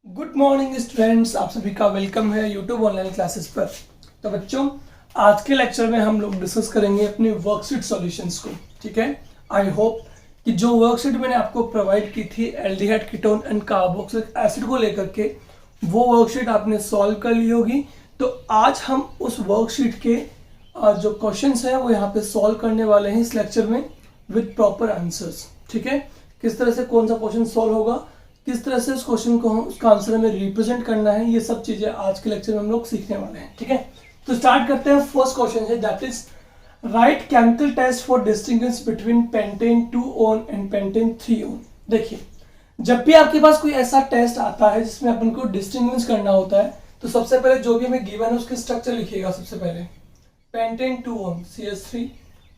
Good morning students, आप सभी का वेलकम है यूट्यूब ऑनलाइन क्लासेस पर। तो बच्चों, आज के लेक्चर में हम लोग डिस्कस करेंगे अपनी वर्कशीट सॉल्यूशंस को। ठीक है, आई होप कि जो वर्कशीट मैंने आपको प्रोवाइड की थी aldehyde ketone and carboxylic acid को लेकर के, वो वर्कशीट आपने सॉल्व कर ली होगी। तो आज हम उस वर्कशीट के जो क्वेश्चंस हैं वो यहाँ पे सॉल्व करने वाले हैं इस लेक्चर में विद प्रॉपर आंसर्स। ठीक है, किस तरह से कौन सा क्वेश्चन सॉल्व होगा, किस तरह से उस क्वेश्चन को हम उसका आंसर हमें रिप्रेजेंट करना है, ये सब चीजें आज के लेक्चर में हम लोग सीखने वाले हैं। ठीक है, तो स्टार्ट करते हैं। फर्स्ट क्वेश्चन है that is right chemical test for distinguish between pentan 2-on and pentan 3-on। देखिए, जब भी आपके पास कोई ऐसा टेस्ट आता है जिसमें अपन को डिस्टिंग्विश करना होता है, तो सबसे पहले जो भी हमें गिवन है उसके स्ट्रक्चर लिखिएगा। सबसे पहले pentane 2-on CH3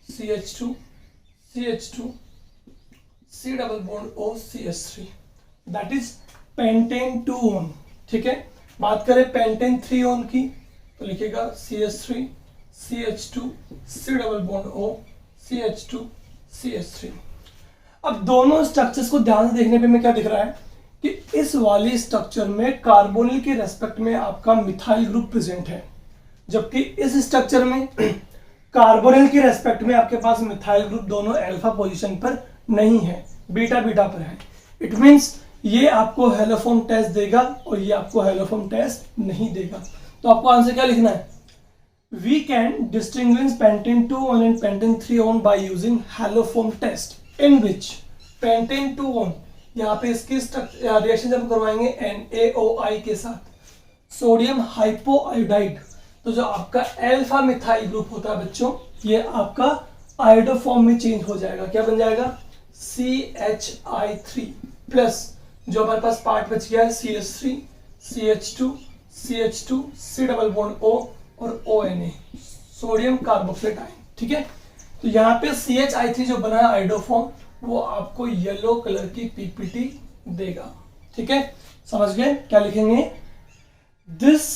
CH2 CH2 C double bond O CH3, that is pentane 2-on। ठीक है, बात करें पेंटेन 3-on की तो लिखेगा CH3 CH2 C double bond O CH2 CH3। अब दोनों स्ट्रक्चर्स को ध्यान से देखने पे में क्या दिख रहा है कि इस वाली स्ट्रक्चर में कार्बोनिल के रेस्पेक्ट में आपका मिथाइल ग्रुप प्रेजेंट है, जबकि इस स्ट्रक्चर में कार्बोनिल के रेस्पेक्ट में आपके पास मिथाइल ग्रुप दोनों अल्फा पोजीशन पर नहीं है, बीटा बीटा पर है। इट मींस ये आपको हेलोफॉर्म टेस्ट देगा और ये आपको हेलोफॉर्म टेस्ट नहीं देगा। तो आपको आंसर क्या लिखना है? We can distinguish pentan 2-on and pentan 3-on by using haloform test in which pentan 2-on, यहाँ पे इसकी रिएक्शन जब करवाएंगे NaOI के साथ सोडियम हाइपोआयोडाइड, तो जो आपका अल्फा मिथाइल ग्रुप होता है बच्चों, ये आपका आयोडो फॉर्म में चेंज हो जाएगा। क्या बन जाएगा? CHI3 प्लस जो हमारे पास पार्ट बच गया है CH3 CH2 CH2 C double bond O और ONA, सोडियम कार्बोक्सिलेट आयन। ठीक है, तो यहाँ पे CHI3 जो बना है आयोडो फॉर्म, वो आपको येलो कलर की पीपीटी देगा। ठीक है, समझ गए? क्या लिखेंगे? This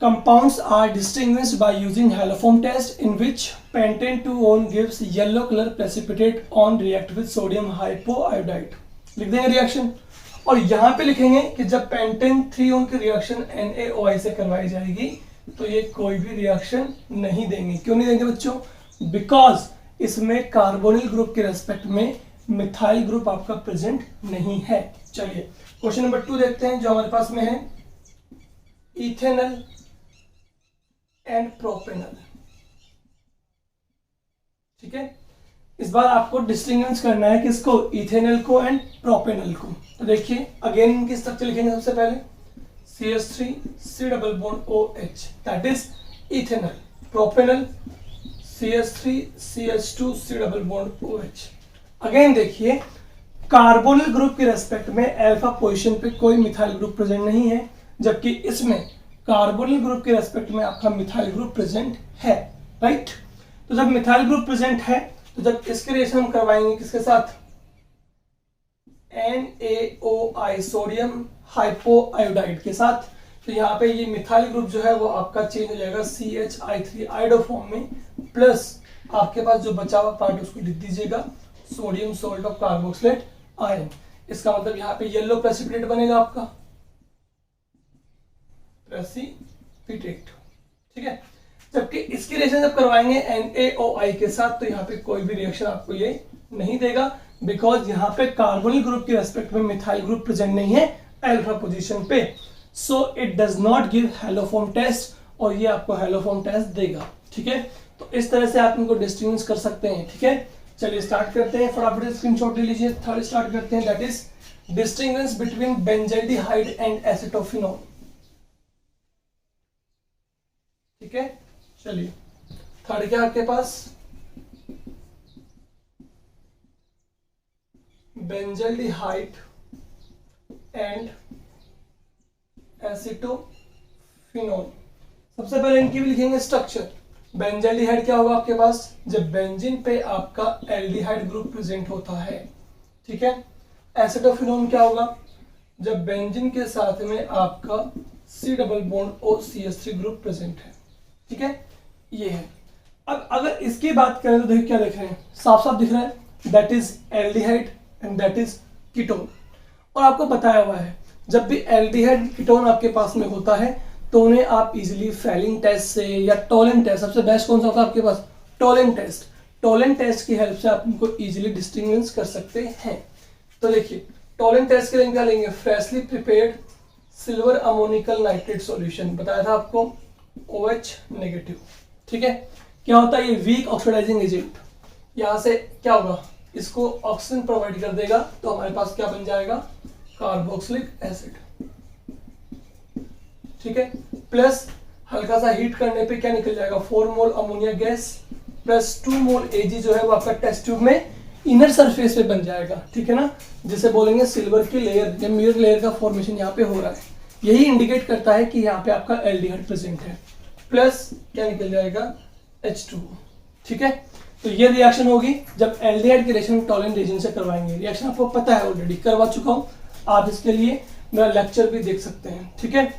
compounds are distinguished by using haloform test in which pentane 2-on gives yellow color precipitate on react with sodium hypoiodide। लिख देंगे रिएक्शन, और यहाँ पे लिखेंगे कि जब पेंटेन 3-on की रिएक्शन NaOI से करवाई जाएगी तो ये कोई भी रिएक्शन नहीं देंगे। क्यों नहीं देंगे बच्चों? बिकॉज इसमें कार्बोनिल ग्रुप के रेस्पेक्ट में मिथाइल ग्रुप आपका प्रेजेंट नहीं है। चलिए क्वेश्चन नंबर 2 देखते हैं जो हमारे पास में है, इथेनल एंड प्रोपेनल। ठीक है, इस बार आपको डिस्टिंग्विश करना है किसको? इथेनल को एंड प्रोपेनल को। तो देखिए अगेन इनकी स्ट्रक्चर लिखेंगे। सबसे पहले CH3 C double bond OH, that is ethanal. Propanal CH3 CH2 C double bond OH। Again देखिए, कार्बोनिल ग्रुप के रेस्पेक्ट में अल्फा पोजीशन पे कोई मिथाइल ग्रुप प्रेजेंट नहीं है, जबकि इसमें कार्बोनिल ग्रुप के रेस्पेक्ट में आपका मिथाइल ग्रुप प्रेजेंट है। राइट, तो जब मिथाइल ग्रुप प्रेजेंट है तो जब इसके रिएक्शन हम करवाएंगे किसके साथ? NaOI, सोडियम हाइपोआयोडाइड के साथ, तो यहाँ पे ये मिथाइल ग्रुप जो है वो आपका चेंज हो जाएगा CHI3 आयोडो फॉर्म में, प्लस आपके पास जो बचा हुआ पार्ट उसको लिख दीजिएगा sodium salt of carboxylate ion. इसका मतलब यहाँ पे येलो प्रेसिपिटेट बनेगा आपका, प्रेसिपिटेट। ठीक है, जबकि इसकी रिएक्शन जब करवाएंगे NaOI के साथ तो यहाँ पे कोई भी रिएक्शन आपको ये नहीं देगा, बिकॉज यहाँ पे कार्बोनिल ग्रुप के रेस्पेक्ट में मिथाइल ग्रुप प्रेजेंट नहीं है अल्फा पोजीशन पे, so it does not give haloform test, और ये आपको हेलोफॉर्म टेस्ट देगा। ठीक है, तो इस तरह से आप इनको डिस्टिंग्विश कर सकते हैं। ठीक है, चलिए स्टार्ट करते हैं, फटाफट स्क्रीनशॉट ले लीजिए। थर्ड स्टार्ट करते हैं, that is distinguish between benzaldehyde and acetophenol. ठीक है, चलिए थर्ड क्या आपके पास? Benzaldehyde and एसीटोफिनोल। सबसे पहले इनकी भी लिखेंगे स्ट्रक्चर। बेंजल्डिहाइड क्या होगा आपके पास? जब बेंजीन पे आपका एल्डिहाइड ग्रुप प्रेजेंट होता है। ठीक है, एसीटोफिनोल क्या होगा? जब बेंजीन के साथ में आपका C double bond O CH3 group present है। ठीक है, ये है। अब अगर इसकी बात करें तो देखिए क्या देख रहे हैं, साफ साफ दिख रहा है, that is aldehyde and that is ketone. और आपको बताया हुआ है जब भी एल्डिहाइड कीटोन आपके पास में होता है तो उन्हें आप इजीली फेलिंग टेस्ट से या टोलेंट टेस्ट, सबसे बेस्ट कौन सा होता है आपके पास, टोलेंट टेस्ट की हेल्प से आप इनको इजीली डिस्टिंग्विश कर सकते हैं। तो देखिए टोलेंट टेस्ट के लिए क्या लेंगे, freshly prepared silver ammoniacal nitrate solution, बताया था आपको OH नेगेटिव। ठीक है, क्या होता है ये वीक ऑक्सीडाइजिंग एजेंट, यहाँ से क्या होगा, इसको ऑक्सीजन प्रोवाइड कर देगा, तो हमारे पास क्या बन जाएगा, कार्बोक्सिलिक एसिड। ठीक है, प्लस हल्का सा हीट करने पे क्या निकल जाएगा, 4 मोल अमोनिया गैस प्लस 2 मोल Ag जो है वो आपका टेस्ट ट्यूब में इनर सरफेस पे बन जाएगा। ठीक है ना, जिसे बोलेंगे सिल्वर की लेयर या मिरर लेयर का फॉर्मेशन यहाँ पे हो रहा है, यही इंडिकेट करता है कि यहाँ पे आपका एल्डिहाइड प्रेजेंट है। प्लस क्या निकल जाएगा, H2। ठीक है, तो ये रिएक्शन होगी जब एल्डिहाइड की रिएक्शन टोलेंट रीजन से करवाएंगे। रिएक्शन आपको पता है, ऑलरेडी करवा चुका हूँ, आप इसके लिए मेरा लेक्चर भी देख सकते हैं। ठीक है,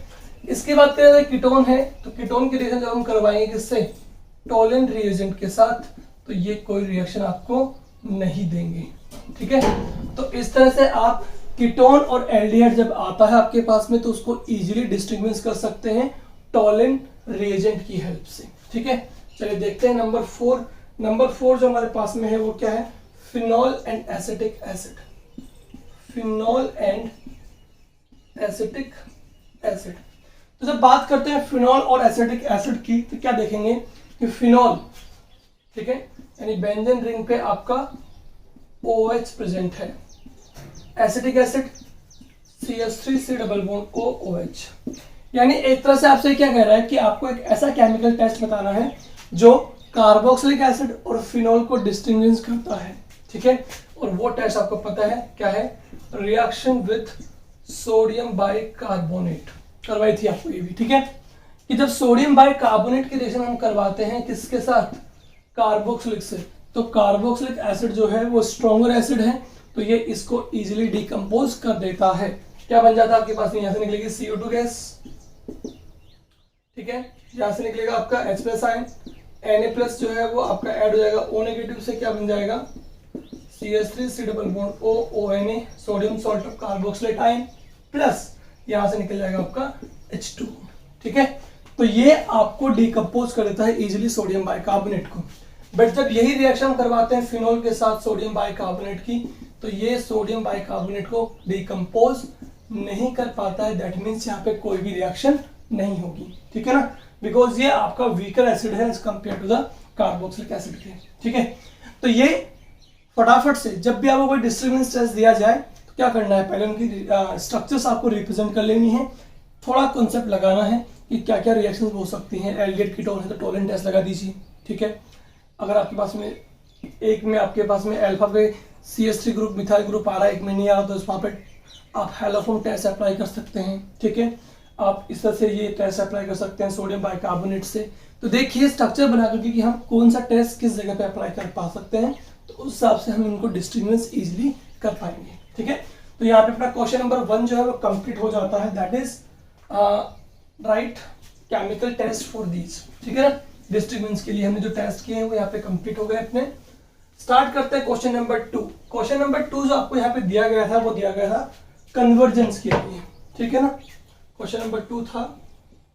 इसके बाद क्या कीटोन है, तो कीटोन की रिएक्शन जब हम करवाएंगे किससे, टोलेंट रिएजेंट के साथ, तो ये कोई रिएक्शन आपको नहीं देंगे। ठीक है, तो इस तरह से आप कीटोन और एल्डिहाइड जब आता है आपके पास में तो उसको इजीली डिस्टिंग्विश कर सकते हैं टोलेंट रिएजेंट की हेल्प से। ठीक है, चलिए देखते हैं नंबर 4। नंबर 4 जो हमारे पास में है वो क्या है, phenol and acetic acid. Phenol and acetic acid, तो जब बात करते हैं फिनॉल और एसिटिक एसिड की तो क्या देखेंगे कि फिनॉल, ठीक है, यानी बेंजीन रिंग पे आपका OH प्रेजेंट है, acetic acid CH3C double bond OH। यानी एक तरह से आपसे क्या कह रहा है कि आपको एक ऐसा केमिकल टेस्ट बताना है जो कार्बोक्सिलिक एसिड और फिनॉल को डिस्टिंग्विश करता है। ठीक है, और वो टेस्ट आपको पता है क्या है, रिएक्शन विथ सोडियम बाइकार्बोनेट, करवाई थी आपको ये भी। ठीक है, कि जब सोडियम बाइकार्बोनेट की रिएक्शन हम करवाते हैं किसके साथ, कार्बोक्सिलिक से, तो कार्बोक्सिलिक एसिड जो है वो स्ट्रॉन्गर एसिड है, तो ये इसको इजीली डिकम्पोज कर देता है। क्या बन जाता है आपके पास, यहाँ से निकलेगी CO2 गैस। ठीक है, यहाँ से निकलेगा आपका H+ आयन, Na+ जो है वो आपका ऐड हो जाएगा O नेगेटिव से, क्या बन जाएगा, CH3C double bond ONA, sodium salt of carboxylate ion, plus यहाँ से निकल जाएगा आपका H2। ठीक है, तो ये आपको डिकम्पोज कर देता है इजीली सोडियम बाइकार्बोनेट को। बट जब यही रिएक्शन करवाते हैं फिनॉल के साथ सोडियम बाइकार्बोनेट की, तो ये सोडियम बाइकार्बोनेट को डिकम्पोज नहीं कर पाता है, दैट मीन्स यहाँ पे कोई भी रिएक्शन नहीं होगी। ठीक है ना, बिकॉज ये आपका वीकर एसिड है as compare to the carboxylic acid के। ठीक है, तो ये फटाफट से जब भी आपको कोई डिस्टर्बेंस टेस्ट दिया जाए तो क्या करना है, पहले उनकी स्ट्रक्चर्स आपको रिप्रेजेंट कर लेनी है, थोड़ा कॉन्सेप्ट लगाना है कि क्या क्या रिएक्शंस हो सकती हैं। एल्डिहाइड कीटोन है तो टोलेंट टेस्ट लगा दीजिए। ठीक है, अगर आपके पास में एक में आपके पास में अल्फा पे CH3 ग्रुप मिथाइल ग्रुप आ रहा है, एक में नहीं आ रहा, तो इस वहाँ पे आप हैलोफोम टेस्ट अप्लाई कर सकते हैं। ठीक है, आप इस तरह से ये टेस्ट अप्लाई कर सकते हैं सोडियम बाइकार्बोनेट से। तो देखिए स्ट्रक्चर बना करके कि हम कौन सा टेस्ट किस जगह पे अप्लाई कर पा सकते हैं, तो उस हिसाब से हम इनको डिस्टिंग्विश इजीली कर पाएंगे। ठीक है, तो यहाँ पे अपना क्वेश्चन नंबर 1 जो है वो कंप्लीट हो जाता है, that is right chemical test for these. ठीक है ना, डिस्टिंग्विश के लिए हमने जो टेस्ट किए हैं वो यहाँ पे कंप्लीट हो गए अपने। स्टार्ट करते हैं क्वेश्चन नंबर 2। क्वेश्चन नंबर 2 जो आपको यहाँ पे दिया गया था वो दिया गया था कन्वर्जेंस के लिए। ठीक है ना, क्वेश्चन नंबर 2 था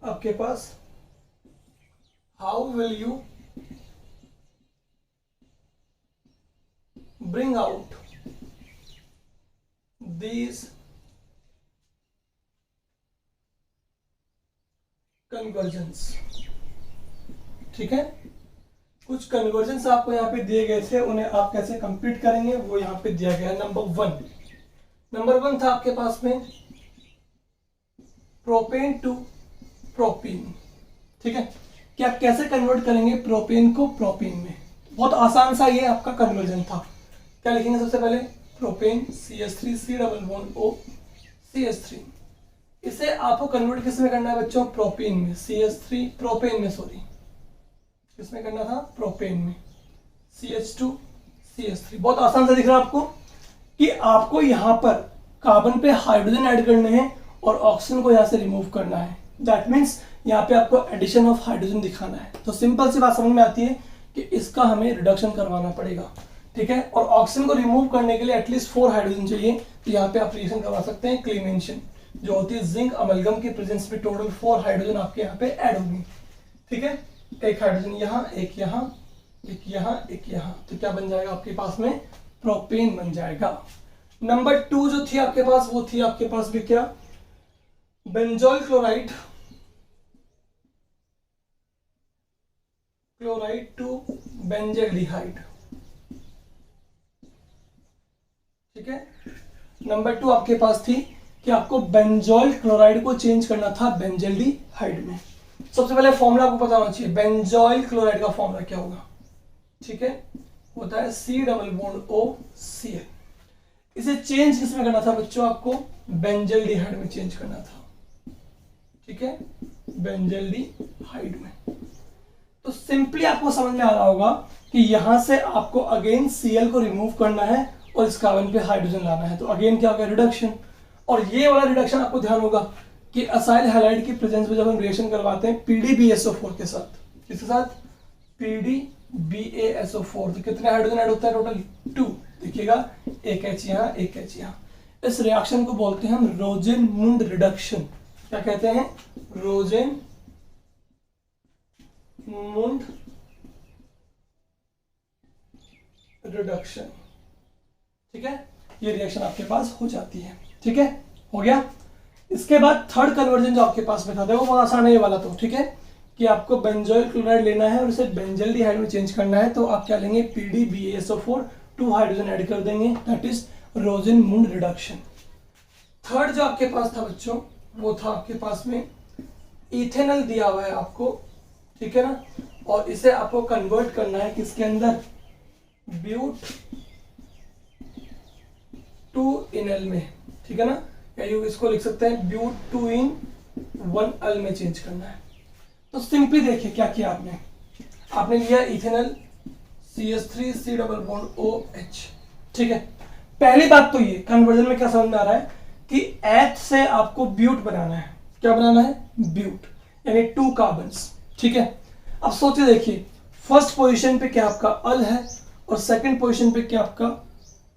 आपके पास, how will you bring out these convergence. ठीक है, कुछ कन्वर्जेंस आपको यहाँ पे दिए गए थे, उन्हें आप कैसे कंप्लीट करेंगे वो यहाँ पे दिया गया है। नंबर 1 था आपके पास में प्रोपेन टू प्रोपीन। ठीक है, कि आप कैसे कन्वर्ट करेंगे प्रोपेन को प्रोपीन में, बहुत आसान सा ये आपका कन्वर्जन था। क्या लिखेंगे सबसे पहले, propane CH3C double bond O CH3, इसे आपको कन्वर्ट किस में करना है बच्चों, प्रोपीन में, CH3 प्रोपेन में, सॉरी किसमें करना था, प्रोपेन में, CH2 CH3। बहुत आसान सा दिख रहा है आपको कि आपको यहाँ पर कार्बन पे हाइड्रोजन ऐड करने हैं और ऑक्सीजन को यहाँ से रिमूव करना है, दैट मीन्स यहाँ पे आपको एडिशन ऑफ हाइड्रोजन दिखाना है। तो सिंपल सी बात समझ में आती है कि इसका हमें रिडक्शन करवाना पड़ेगा। ठीक है, और ऑक्सीजन को रिमूव करने के लिए एटलीस्ट 4 हाइड्रोजन चाहिए, तो यहाँ पे आप रिएक्शन करवा सकते हैं क्लीमेंशन। जो होती है जिंक अमलगम के प्रेजेंस में टोटल 4 हाइड्रोजन आपके यहाँ पे ऐड होंगी, ठीक है। एक हाइड्रोजन यहाँ, एक यहाँ, एक यहाँ, एक यहाँ, तो क्या बन जाएगा आपके पास में, प्रोपेन बन जाएगा। नंबर 2 जो थी आपके पास, वो थी आपके पास भी क्या, benzal chloride, chloride to benzaldehyde, ठीक है। नंबर 2 आपके पास थी कि आपको बेंजोल क्लोराइड को चेंज करना था बेंजल्डिहाइड में। सबसे पहले फॉर्मूला आपको पता होना चाहिए, बेंजोइल क्लोराइड का फॉर्मूला क्या होगा, ठीक है, होता है C+O Cl। इसे चेंज किसमें करना था बच्चों, आपको बेंजल्डिहाइड में चेंज करना था, ठीक है, बेंजल्डिहाइड में। तो सिंपली आपको समझ में आ रहा होगा कि यहां से आपको अगेन Cl को रिमूव करना है और इस कार्बन पे हाइड्रोजन लाना है, तो अगेन क्या होगा, रिडक्शन। और ये वाला रिडक्शन आपको ध्यान होगा कि असाइल हैलाइड की प्रेजेंस में जब हम रिएक्शन करवाते हैं PDBSO4 के साथ, किसके साथ, PDBASO4, तो कितने हाइड्रोजन ऐड होता है, टोटल 2, देखिएगा एक H यहाँ, एक H यहाँ। इस रिएक्शन को बोलते हैं हम रोजेनमुंड रिडक्शन। क्या कहते हैं, रोजेनमुंड रिडक्शन, ठीक है। ये रिएक्शन आपके पास हो जाती है, ठीक है, हो गया। इसके बाद थर्ड कन्वर्जन जो आपके पास में था, देखो बहुत आसान है ये वाला, तो ठीक है, कि आपको बेंजोइल क्लोराइड लेना है और इसे बेंजल्डिहाइड में चेंज करना है, तो आप क्या लेंगे, PDBASO4, 2 हाइड्रोजन ऐड कर देंगे, दैट इज रोजेनमुंड रिडक्शन। थर्ड जो आपके पास था बच्चों, वो था आपके पास में इथेनॉल दिया हुआ है आपको, ठीक है ना, और इसे आपको कन्वर्ट करना है किसके अंदर, ब्यूट टू इनल में, ठीक है ना, या इसको लिख सकते हैं ब्यूट 2 in 1 अल में चेंज करना है। तो सिंपली देखिए क्या किया आपने लिया इथेनॉल CH3C+OH, ठीक है। पहली बात तो ये कन्वर्जन में क्या समझ में आ रहा है कि H से आपको ब्यूट बनाना है, क्या बनाना है, ब्यूट, यानी 2 कार्बन्स, ठीक है। अब सोचिए देखिए, फर्स्ट पोजीशन पे क्या आपका अल है और सेकंड पोजीशन पे क्या आपका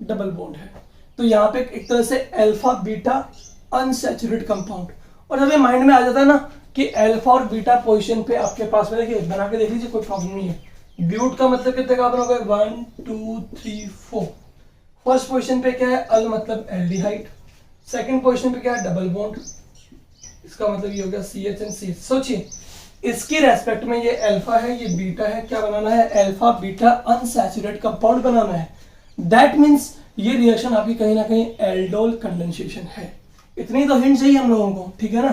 डबल बॉन्ड है, तो यहाँ पे एक तरह से अल्फा बीटा अनसैचुरेटेड कंपाउंड। और जब ये माइंड में आ जाता है ना कि अल्फा और बीटा पोजीशन पे आपके पास में, देखिए बना के देख लीजिए, कोई प्रॉब्लम नहीं है। ब्यूट का मतलब कितने कार्बन हो गए, 1 2 3 4। फर्स्ट पोजीशन पे क्या है, अल मतलब एल्डिहाइड, सेकंड पोजीशन पे क्या है, डबल बॉन्ड, इसका मतलब ये हो गया CH एंड CH। सोचिए इसकी रेस्पेक्ट में ये अल्फा है, ये बीटा है, क्या बनाना है, अल्फा बीटा अनसैचुरेटेड कंपाउंड बनाना है। दैट मीन्स ये रिएक्शन आपकी कहीं ना कहीं एल्डोल कंडेंसेशन है। इतनी तो हिंट चाहिए हम लोगों को, ठीक है ना,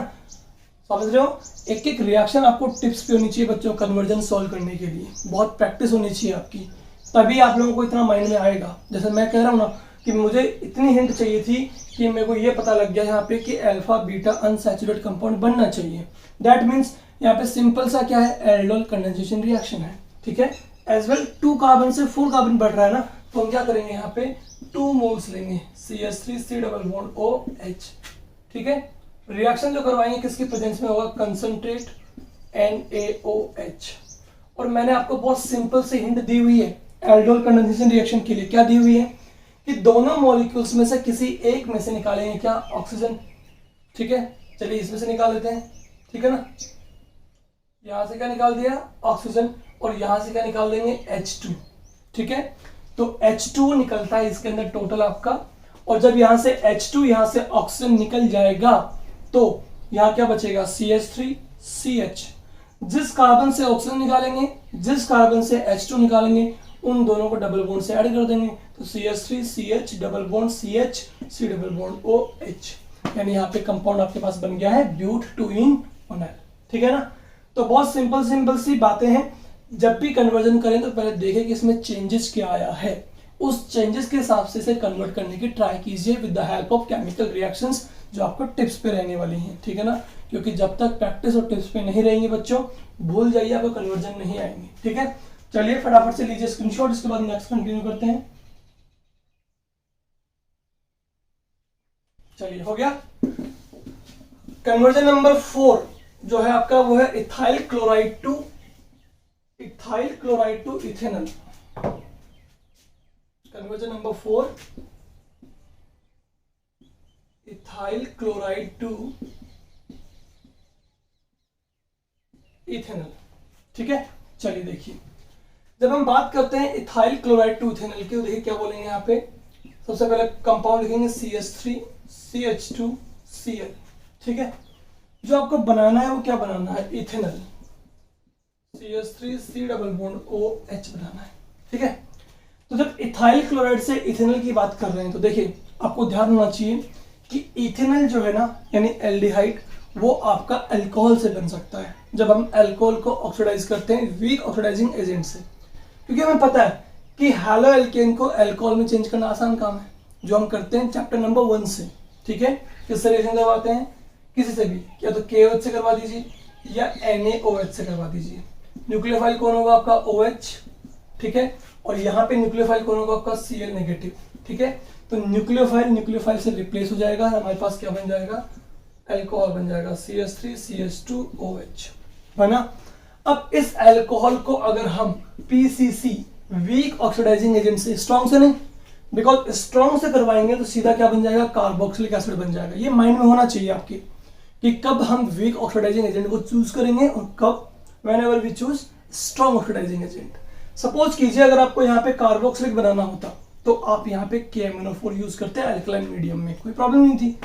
समझ रहे हो। एक एक रिएक्शन आपको टिप्स पे होनी चाहिए बच्चों, कन्वर्जन सॉल्व करने के लिए बहुत प्रैक्टिस होनी चाहिए आपकी, तभी आप लोगों को इतना माइंड में आएगा। जैसे मैं कह रहा हूँ ना कि मुझे इतनी हिंट चाहिए थी कि मेरे को ये पता लग गया यहाँ पे कि अल्फा बीटा अनसैचुरेटेड कंपाउंड बनना चाहिए। दैट मीन्स यहाँ पे सिंपल सा क्या है, एल्डोल कंडेंसेशन रिएक्शन है, ठीक है। एज वेल 2 कार्बन से 4 कार्बन बढ़ रहा है ना, तो हम क्या करेंगे, यहाँ पे 2 मोल्स लेंगे CH3C+OH, ठीक है। रिएक्शन जो करवाएंगे किसकी प्रेजेंस में होगा, कंसंट्रेट NaOH। और मैंने आपको बहुत सिंपल से हिंट दी हुई है एल्डोल कंडेंसेशन रिएक्शन के लिए, क्या दी हुई है कि दोनों मॉलिक्यूल्स में से किसी एक में से निकालेंगे क्या, ऑक्सीजन, ठीक है। चलिए इसमें से निकाल लेते हैं, ठीक है ना, यहां से क्या निकाल दिया, ऑक्सीजन, और यहां से क्या निकाल देंगे, H2, ठीक है। तो H2 निकलता है इसके अंदर टोटल आपका, और जब यहां से H2 यहां से ऑक्सीजन निकल जाएगा तो यहां क्या बचेगा, CH3CH। जिस कार्बन से ऑक्सीजन निकालेंगे, जिस कार्बन से H2 निकालेंगे, उन दोनों को डबल बॉन्ड से ऐड कर देंगे, तो CH3CH double bond CH C double bond OH, यानी यहाँ पे कंपाउंड आपके पास बन गया है ब्यूट 2 in 1 अल, ठीक है ना। तो बहुत सिंपल सी बातें हैं। जब भी कन्वर्जन करें तो पहले देखें कि इसमें चेंजेस क्या आया है, उस चेंजेस के हिसाब से इसे कन्वर्ट करने की ट्राई कीजिए with the help of chemical reactions जो आपको टिप्स पे रहने वाली हैं, ठीक है ना। क्योंकि जब तक प्रैक्टिस और टिप्स पे नहीं रहेंगे बच्चों, भूल जाइए, आपको कन्वर्जन नहीं आएंगे, ठीक है। चलिए फटाफट से लीजिए स्क्रीनशॉट, इसके बाद नेक्स्ट कंटिन्यू करते हैं। चलिए हो गया। कन्वर्जन नंबर 4 जो है आपका वो है ethyl chloride to ethanol. Conversion number 4 ethyl chloride to ethanol. ठीक है, चलिए देखिए, जब हम बात करते हैं इथाइल क्लोराइड टू इथेनॉल की, तो देखिए क्या बोलेंगे यहाँ पे, सबसे पहले कंपाउंड लिखेंगे CH3CH2Cl। ठीक है, जो आपको बनाना है वो क्या बनाना है, ethanol, CH3C double bond OH बनाना है। ठीक है, तो जब इथाइल क्लोराइड से इथेनॉल की बात कर रहे हैं तो देखिए आपको ध्यान होना चाहिए कि इथेनॉल जो है ना, यानी एल्डिहाइड, वो आपका अल्कोहल से बन सकता है जब हम अल्कोहल को ऑक्सीडाइज करते हैं वीक ऑक्सीडाइजिंग एजेंट से, क्योंकि हमें पता है कि हैलो एल्केन को अल्कोहल में चेंज करना आसान काम है, जो हम करते हैं चैप्टर नंबर 1 से। ठीक है, किससे रिएक्शन करवाते हैं, किसी से भी, या तो KOH से करवा दीजिए या NaOH से करवा दीजिए। न्यूक्लियोफाइल कौन होगा आपका, OH। ठीक है, और यहाँ पे न्यूक्लियोफाइल कौन होगा आपका, Cl नेगेटिव। ठीक है, तो न्यूक्लियोफाइल से रिप्लेस हो जाएगा, हमारे पास क्या बन जाएगा, अल्कोहल बन जाएगा, CH3CH2OH बना। अब इस अल्कोहल को अगर हम PCC वीक ऑक्सीडाइजिंग एजेंट से, स्ट्रॉन्ग से नहीं, बिकॉज स्ट्रॉन्ग से करवाएंगे तो सीधा क्या बन जाएगा, कार्बोक्सिलिक एसिड बन जाएगा। ये माइंड में होना चाहिए आपके कि कब हम वीक ऑक्सीडाइजिंग एजेंट को चूज करेंगे और कब, whenever we choose strong oxidising agent. Suppose कीजिए अगर आपको यहाँ पे कार्बोक्सिलिक बनाना होता तो आप यहाँ पे KMnO4 यूज करते हैं अल्कलाइन मीडियम में, कोई प्रॉब्लम नहीं थी।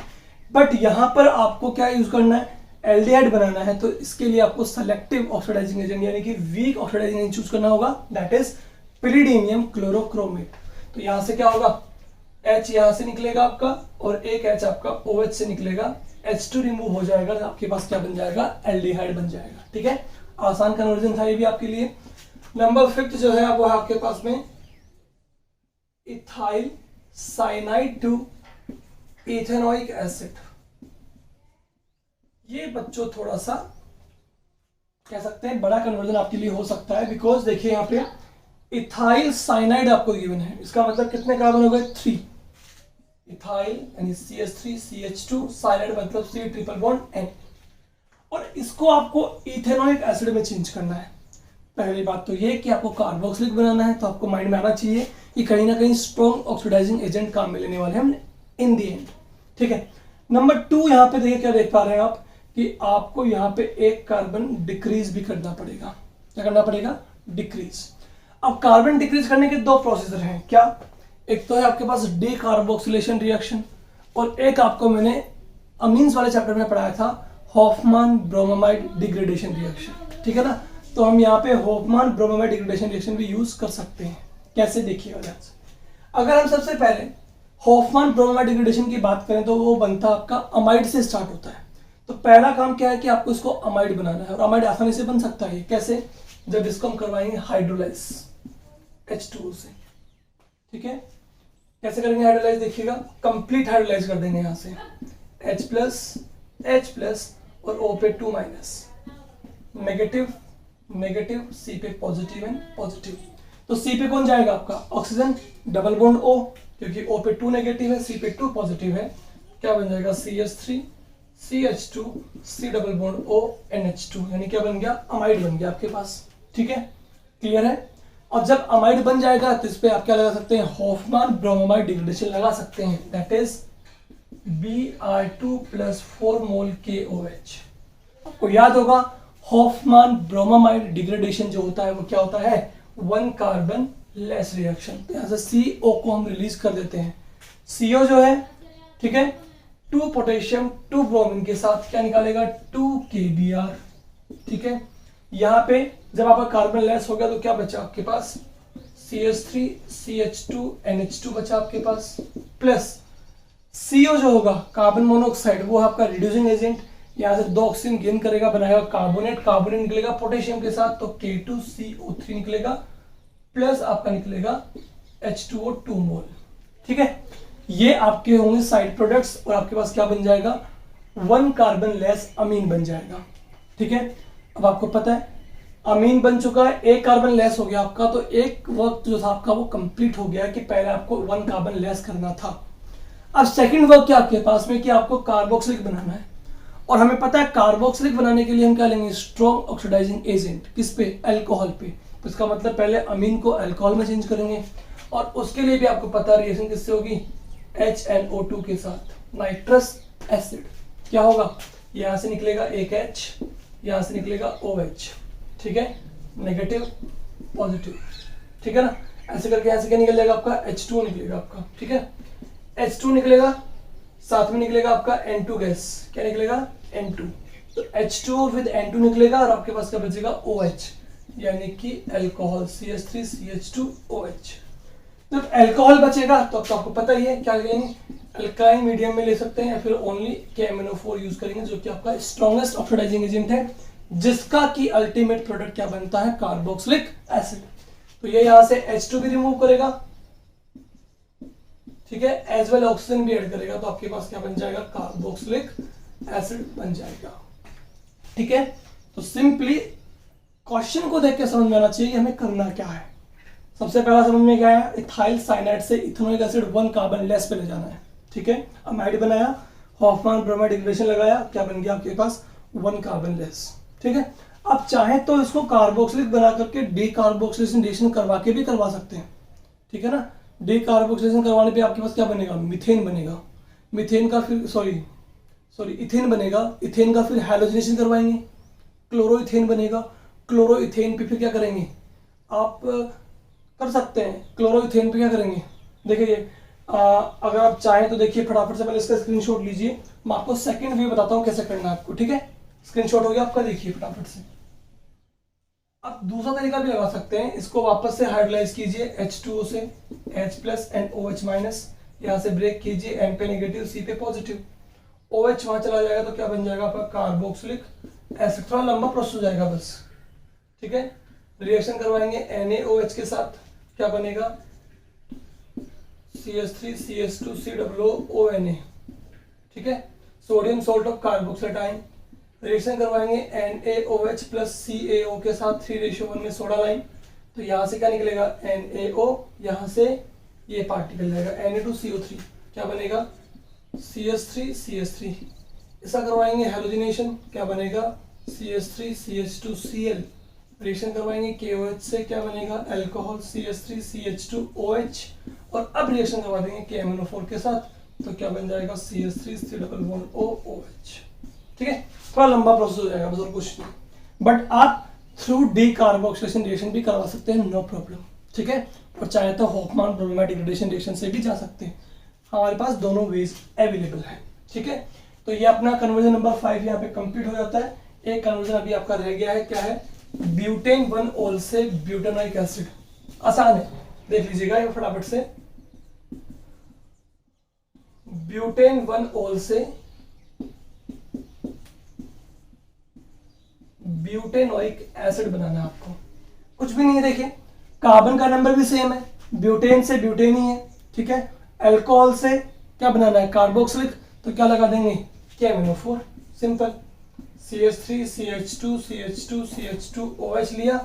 बट यहाँ पर आपको क्या यूज करना है, एल्डिहाइड बनाना है, तो इसके लिए आपको सेलेक्टिव ऑक्सीडाइजिंग एजेंट यानी कि वीक ऑक्सीडाइजिंग एजेंट चूज करना होगा, दैट इज पिरिडीनियम क्लोरोक्रोमेट। तो यहाँ से क्या होगा, H यहाँ से निकलेगा आपका और एक H आपका OH से निकलेगा, H2 रिमूव हो जाएगा, आपके पास क्या बन जाएगा, एल्डिहाइड बन जाएगा। ठीक है, आसान कन्वर्जन था ये भी आपके लिए। नंबर 5 जो है वो है आपके पास में ethyl cyanide to ethanoic acid. ये बच्चों थोड़ा सा कह सकते हैं बड़ा कन्वर्जन आपके लिए हो सकता है, बिकॉज देखिए यहाँ पे इथाइल साइनाइड आपको गिवन है, इसका मतलब कितने कार्बन हो गए, 3। इथाइल यानी CH3CH2, साइनाइड मतलब C ट्रिपल बॉन्ड N, और इसको आपको इथेनोइक एसिड में चेंज करना है। पहली बात तो ये कि आपको कार्बोक्सिलिक बनाना है, तो आपको माइंड में आना चाहिए कि कहीं ना कहीं स्ट्रॉन्ग ऑक्सीडाइजिंग एजेंट काम में लेने वाले हैं हम इन दी एंड। ठीक है, नंबर 2 यहाँ पे देखिए क्या देख पा रहे हैं आप कि आपको यहाँ पे एक कार्बन डिक्रीज भी करना पड़ेगा। क्या करना पड़ेगा, डिक्रीज। अब कार्बन डिक्रीज करने के 2 प्रोसीजर हैं, क्या, एक तो है आपके पास डीकार्बोक्सिलेशन रिएक्शन, और एक आपको मैंने अमीन्स वाले चैप्टर में पढ़ाया था हॉफमान ब्रोमामाइड डिग्रेडेशन रिएक्शन। ठीक है ना, तो हम यहाँ पे हॉफमान ब्रोमामाइड डिग्रेडेशन रिएक्शन भी यूज कर सकते हैं। कैसे, देखिएगा ध्यान से। अगर हम सबसे पहले हॉफमान ब्रोमामाइड डिग्रेडेशन की बात करें तो वो बनता आपका अमाइड से स्टार्ट होता है। तो पहला काम क्या है कि आपको इसको अमाइड बनाना है, और अमाइड आसानी से बन सकता है। कैसे, जब इसको हम करवाएंगे हाइड्रोलाइज H2O से। ठीक है, कैसे करेंगे हाइड्रोलाइज, देखिएगा कंप्लीट हाइड्रोलाइज कर देंगे यहाँ से H+ और O पे 2- नेगेटिव नेगेटिव, C पे पॉजिटिव एंड पॉजिटिव। तो C पे कौन जाएगा आपका, ऑक्सीजन, डबल बॉन्ड O, क्योंकि O पे 2 नेगेटिव है, C पे 2 पॉजिटिव है, क्या बन जाएगा, CH3 CH2 C double bond O NH2, यानी क्या बन गया, अमाइड बन गया आपके पास। ठीक है, क्लियर है। और जब अमाइड बन जाएगा तो इस पे आप क्या लगा सकते हैं, हॉफमान ब्रोमामाइड डिग्रेडेशन लगा सकते हैं, that is Br2 + 4 mole KOH। आपको याद होगा हॉफमान ब्रोमामाइड डिग्रेडेशन जो होता है वो क्या होता है, 1 कार्बन लेस रिएक्शन। तो यहाँ से CO को हम रिलीज कर देते हैं, CO जो है, ठीक है, 2 पोटेशियम 2 ब्रोमीन के साथ क्या निकालेगा, 2 KBr। ठीक है, यहाँ पे जब आपका कार्बन लेस हो गया तो क्या बचा आपके पास, CH3 CH2 NH2 बचा आपके पास, प्लस CO जो होगा कार्बन मोनोऑक्साइड, वो आपका रिड्यूसिंग एजेंट, यहाँ से 2 ऑक्सीजन गेन करेगा, बनाएगा कार्बोनेट, कार्बोनेट निकलेगा पोटेशियम के साथ, तो K2CO3 निकलेगा, प्लस आपका निकलेगा H2O 2 मोल। ठीक है, ये आपके होंगे साइड प्रोडक्ट्स, और आपके पास क्या बन जाएगा, 1 कार्बन लेस अमीन बन जाएगा। ठीक है, अब आपको पता है अमीन बन चुका है, 1 कार्बन लेस हो गया आपका, तो एक वर्क जो था आपका वो कंप्लीट हो गया कि पहले आपको 1 कार्बन लेस करना था। अब सेकंड वर्क क्या आपके पास में कि आपको कार्बोक्सिलिक बनाना है, और हमें पता है कार्बोक्सिलिक बनाने के लिए हम क्या लेंगे, स्ट्रॉन्ग ऑक्सीडाइजिंग एजेंट, किस पे, अल्कोहल पे। तो इसका मतलब पहले अमीन को अल्कोहल में चेंज करेंगे, और उसके लिए भी आपको पता है रिएक्शन किससे होगी, HNO2 के साथ। Nitrous acid. क्या होगा, यहां से निकलेगा एक H, यहां से निकलेगा OH, ठीक है, नेगेटिव पॉजिटिव, ठीक है ना। ऐसे करके ऐसे क्या निकल जाएगा आपका H2 निकलेगा आपका, ठीक है, H2 निकलेगा, साथ में निकलेगा आपका N2 गैस, क्या निकलेगा N2, तो H2 विद N2 निकलेगा और आपके पास क्या बचेगा OH, यानी कि अल्कोहल CH3CH2OH। जब अल्कोहल बचेगा तो आपको पता ही है क्या लेंगे, अल्काइन मीडियम में ले सकते हैं या फिर ओनली KMnO4 यूज करेंगे, जो कि आपका स्ट्रॉन्गेस्ट ऑक्सीडाइजिंग एजेंट है, जिसका कि अल्टीमेट प्रोडक्ट क्या बनता है, कार्बोक्सिलिक एसिड। तो ये यहां से H2 भी रिमूव करेगा, ठीक है, एज वेल ऑक्सीजन भी ऐड करेगा, तो आपके पास क्या बन जाएगा, कार्बोक्सिलिक एसिड बन जाएगा, ठीक है। तो सिंपली क्वेश्चन को देख के समझ में आना चाहिए हमें करना क्या है। सबसे पहला समझ में क्या है, इथाइल साइनाइड से इथेनोइक एसिड 1 कार्बन लेस पे ले जाना है, ठीक है। अमाइड बनाया, हॉफमैन ब्रोमाइड इक्वेशन लगाया, क्या बन गया आपके पास 1 कार्बन लेस, ठीक है। आप चाहें तो इसको कार्बोक्सिलिक बना करके डीकार्बोक्सिलेशन करवा के भी करवा सकते हैं, ठीक है ना। डीकार्बोक्सिलेशन करवाने पे आपके पास क्या बनेगा, मीथेन बनेगा, मीथेन का फिर सॉरी इथेन बनेगा, इथेन का फिर हैलोजिनेशन करवाएंगे, क्लोरोइथेन बनेगा, क्लोरोइथेन पे फिर क्या करेंगे आप कर सकते हैं, क्लोरोइथेन पे क्या करेंगे, देखिए अगर आप चाहें तो देखिए फटाफट से पहले इसका स्क्रीनशॉट लीजिए, मैं आपको सेकंड व्यू बताता हूं कैसे करना है आपको, ठीक है। स्क्रीनशॉट हो गया आपका, देखिए फटाफट से। आप दूसरा तरीका भी लगा सकते हैं, इसको वापस से हाइड्रोलाइज कीजिए H2O से H+ एंड OH-, यहां से ब्रेक कीजिए, M पे नेगेटिव, C पे पॉजिटिव, OH वहां चला जाएगा तो क्या बन जाएगा आपका कार्बोक्सिलिक एसिड। थोड़ा लंबा प्रोसेस हो जाएगा बस, ठीक है। रिएक्शन करवाएंगे NaOH के साथ, क्या बनेगा CH3CH2COONA, ठीक है, sodium salt of carboxylate ion. Reaction करवाएंगे NaOH प्लस CaO के साथ 3:1 में सोडा लाइन, तो यहां से क्या निकलेगा NaO, यहां से ये पार्टिकल जाएगा Na2CO3, क्या बनेगा CH3CH3। ऐसा करवाएंगे हैलोजिनेशन, क्या बनेगा CH3CH2Cl। रिएक्शन करवाएंगे KOH से, क्या बनेगा अल्कोहल CH3CH2OH, और अब रिएक्शन करवा देंगे KMnO4 के साथ, तो क्या बन जाएगा CH3COOH, ठीक है। थोड़ा लंबा प्रोसेस हो जाएगा बस और कुछ नहीं, बट आप थ्रू डीकार्बोक्सिलेशन रिएक्शन भी करवा सकते हैं, नो प्रॉब्लम, ठीक है। और चाहे तो हॉफमैन ब्रोमाइड डिग्रेडेशन रिएक्शन से भी जा सकते हैं, हमारे पास दोनों वेज अवेलेबल है, ठीक है। तो ये अपना कन्वर्जन नंबर 5 यहाँ पे कंप्लीट हो जाता है। एक कन्वर्जन अभी आपका रह गया है, क्या है, ब्यूटेन 1 से ब्यूटेनोइक एसिड। आसान है, देख लीजिएगा ये फटाफट से। ब्यूटेन 1 से ब्यूटेनोइक एसिड बनाना है आपको, कुछ भी नहीं है, देखिए कार्बन का नंबर भी सेम है, ब्यूटेन से ब्यूटेन ही है, ठीक है। अल्कोहल से क्या बनाना है, कार्बोक्सिलिक, तो क्या लगा देंगे KMnO4, सिंपल, CH3CH2CH2CH2OH लिया,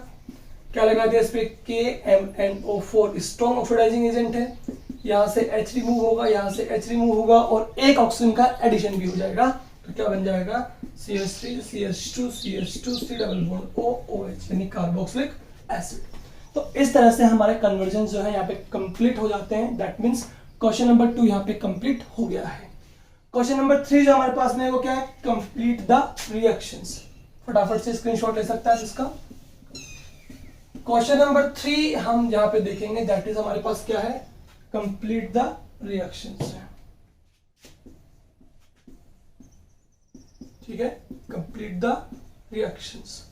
क्या लगा दिया इस पे KMnO4, स्ट्रॉन्ग ऑक्सीडाइजिंग एजेंट है, यहां से H रिमूव होगा, यहां से H रिमूव होगा और एक ऑक्सीजन का एडिशन भी हो जाएगा, तो क्या बन जाएगा CH3CH2CH2COOH, यानी कार्बोक्सिलिक एसिड। तो इस तरह से हमारे कन्वर्जन जो है यहाँ पे कंप्लीट हो जाते हैं। दैट मींस क्वेश्चन नंबर 2 यहाँ पे कंप्लीट हो गया है। क्वेश्चन नंबर 3 जो हमारे पास में है वो क्या है, कंप्लीट द रिएक्शंस। फटाफट से स्क्रीनशॉट ले सकता है इसका। क्वेश्चन नंबर 3 हम यहाँ पे देखेंगे, दैट इज हमारे पास क्या है, कंप्लीट द रिएक्शंस है, ठीक है। Complete the reactions,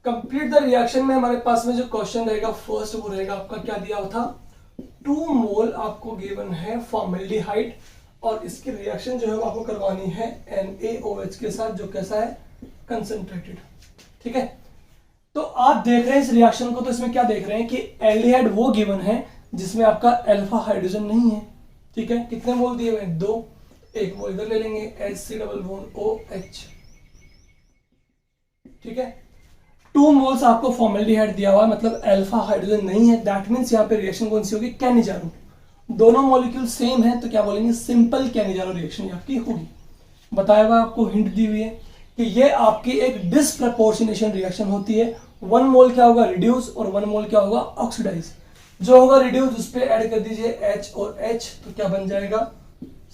complete the reaction में हमारे पास में जो क्वेश्चन रहेगा फर्स्ट वो रहेगा आपका, क्या दिया हुआ था, 2 मोल आपको गिवन है फॉर्मेल्डिहाइड और इसकी रिएक्शन जो है वो आपको करवानी है NaOH के साथ, जो कैसा है, कंसंट्रेटेड, ठीक है। तो आप देख रहे हैं इस रिएक्शन को, तो इसमें क्या देख रहे हैं कि एल्डिहाइड वो गिवन है जिसमें आपका अल्फा हाइड्रोजन नहीं है, ठीक है। कितने मोल दिए हुए, 2, एक मोल इधर ले लेंगे HCOOH, ठीक है। 2 मोल्स आपको फॉर्मेल्डिहाइड दिया हुआ है, मतलब अल्फा हाइड्रोजन नहीं है, दैट मींस यहाँ पे रिएक्शन कौन सी होगी, कैनिजारो। दोनों मॉलिक्यूल सेम है तो क्या बोलेंगे, सिंपल कैनिजारो रिएक्शन आपकी होगी। बताया हुआ आपको, हिंट दी हुई है कि ये आपकी एक डिसप्रपोर्शनेशन रिएक्शन होती है। 1 मोल क्या होगा, रिड्यूस, और 1 मोल क्या होगा, ऑक्सीडाइज। जो होगा रिड्यूस उस पर ऐड कर दीजिए H और H, तो क्या बन जाएगा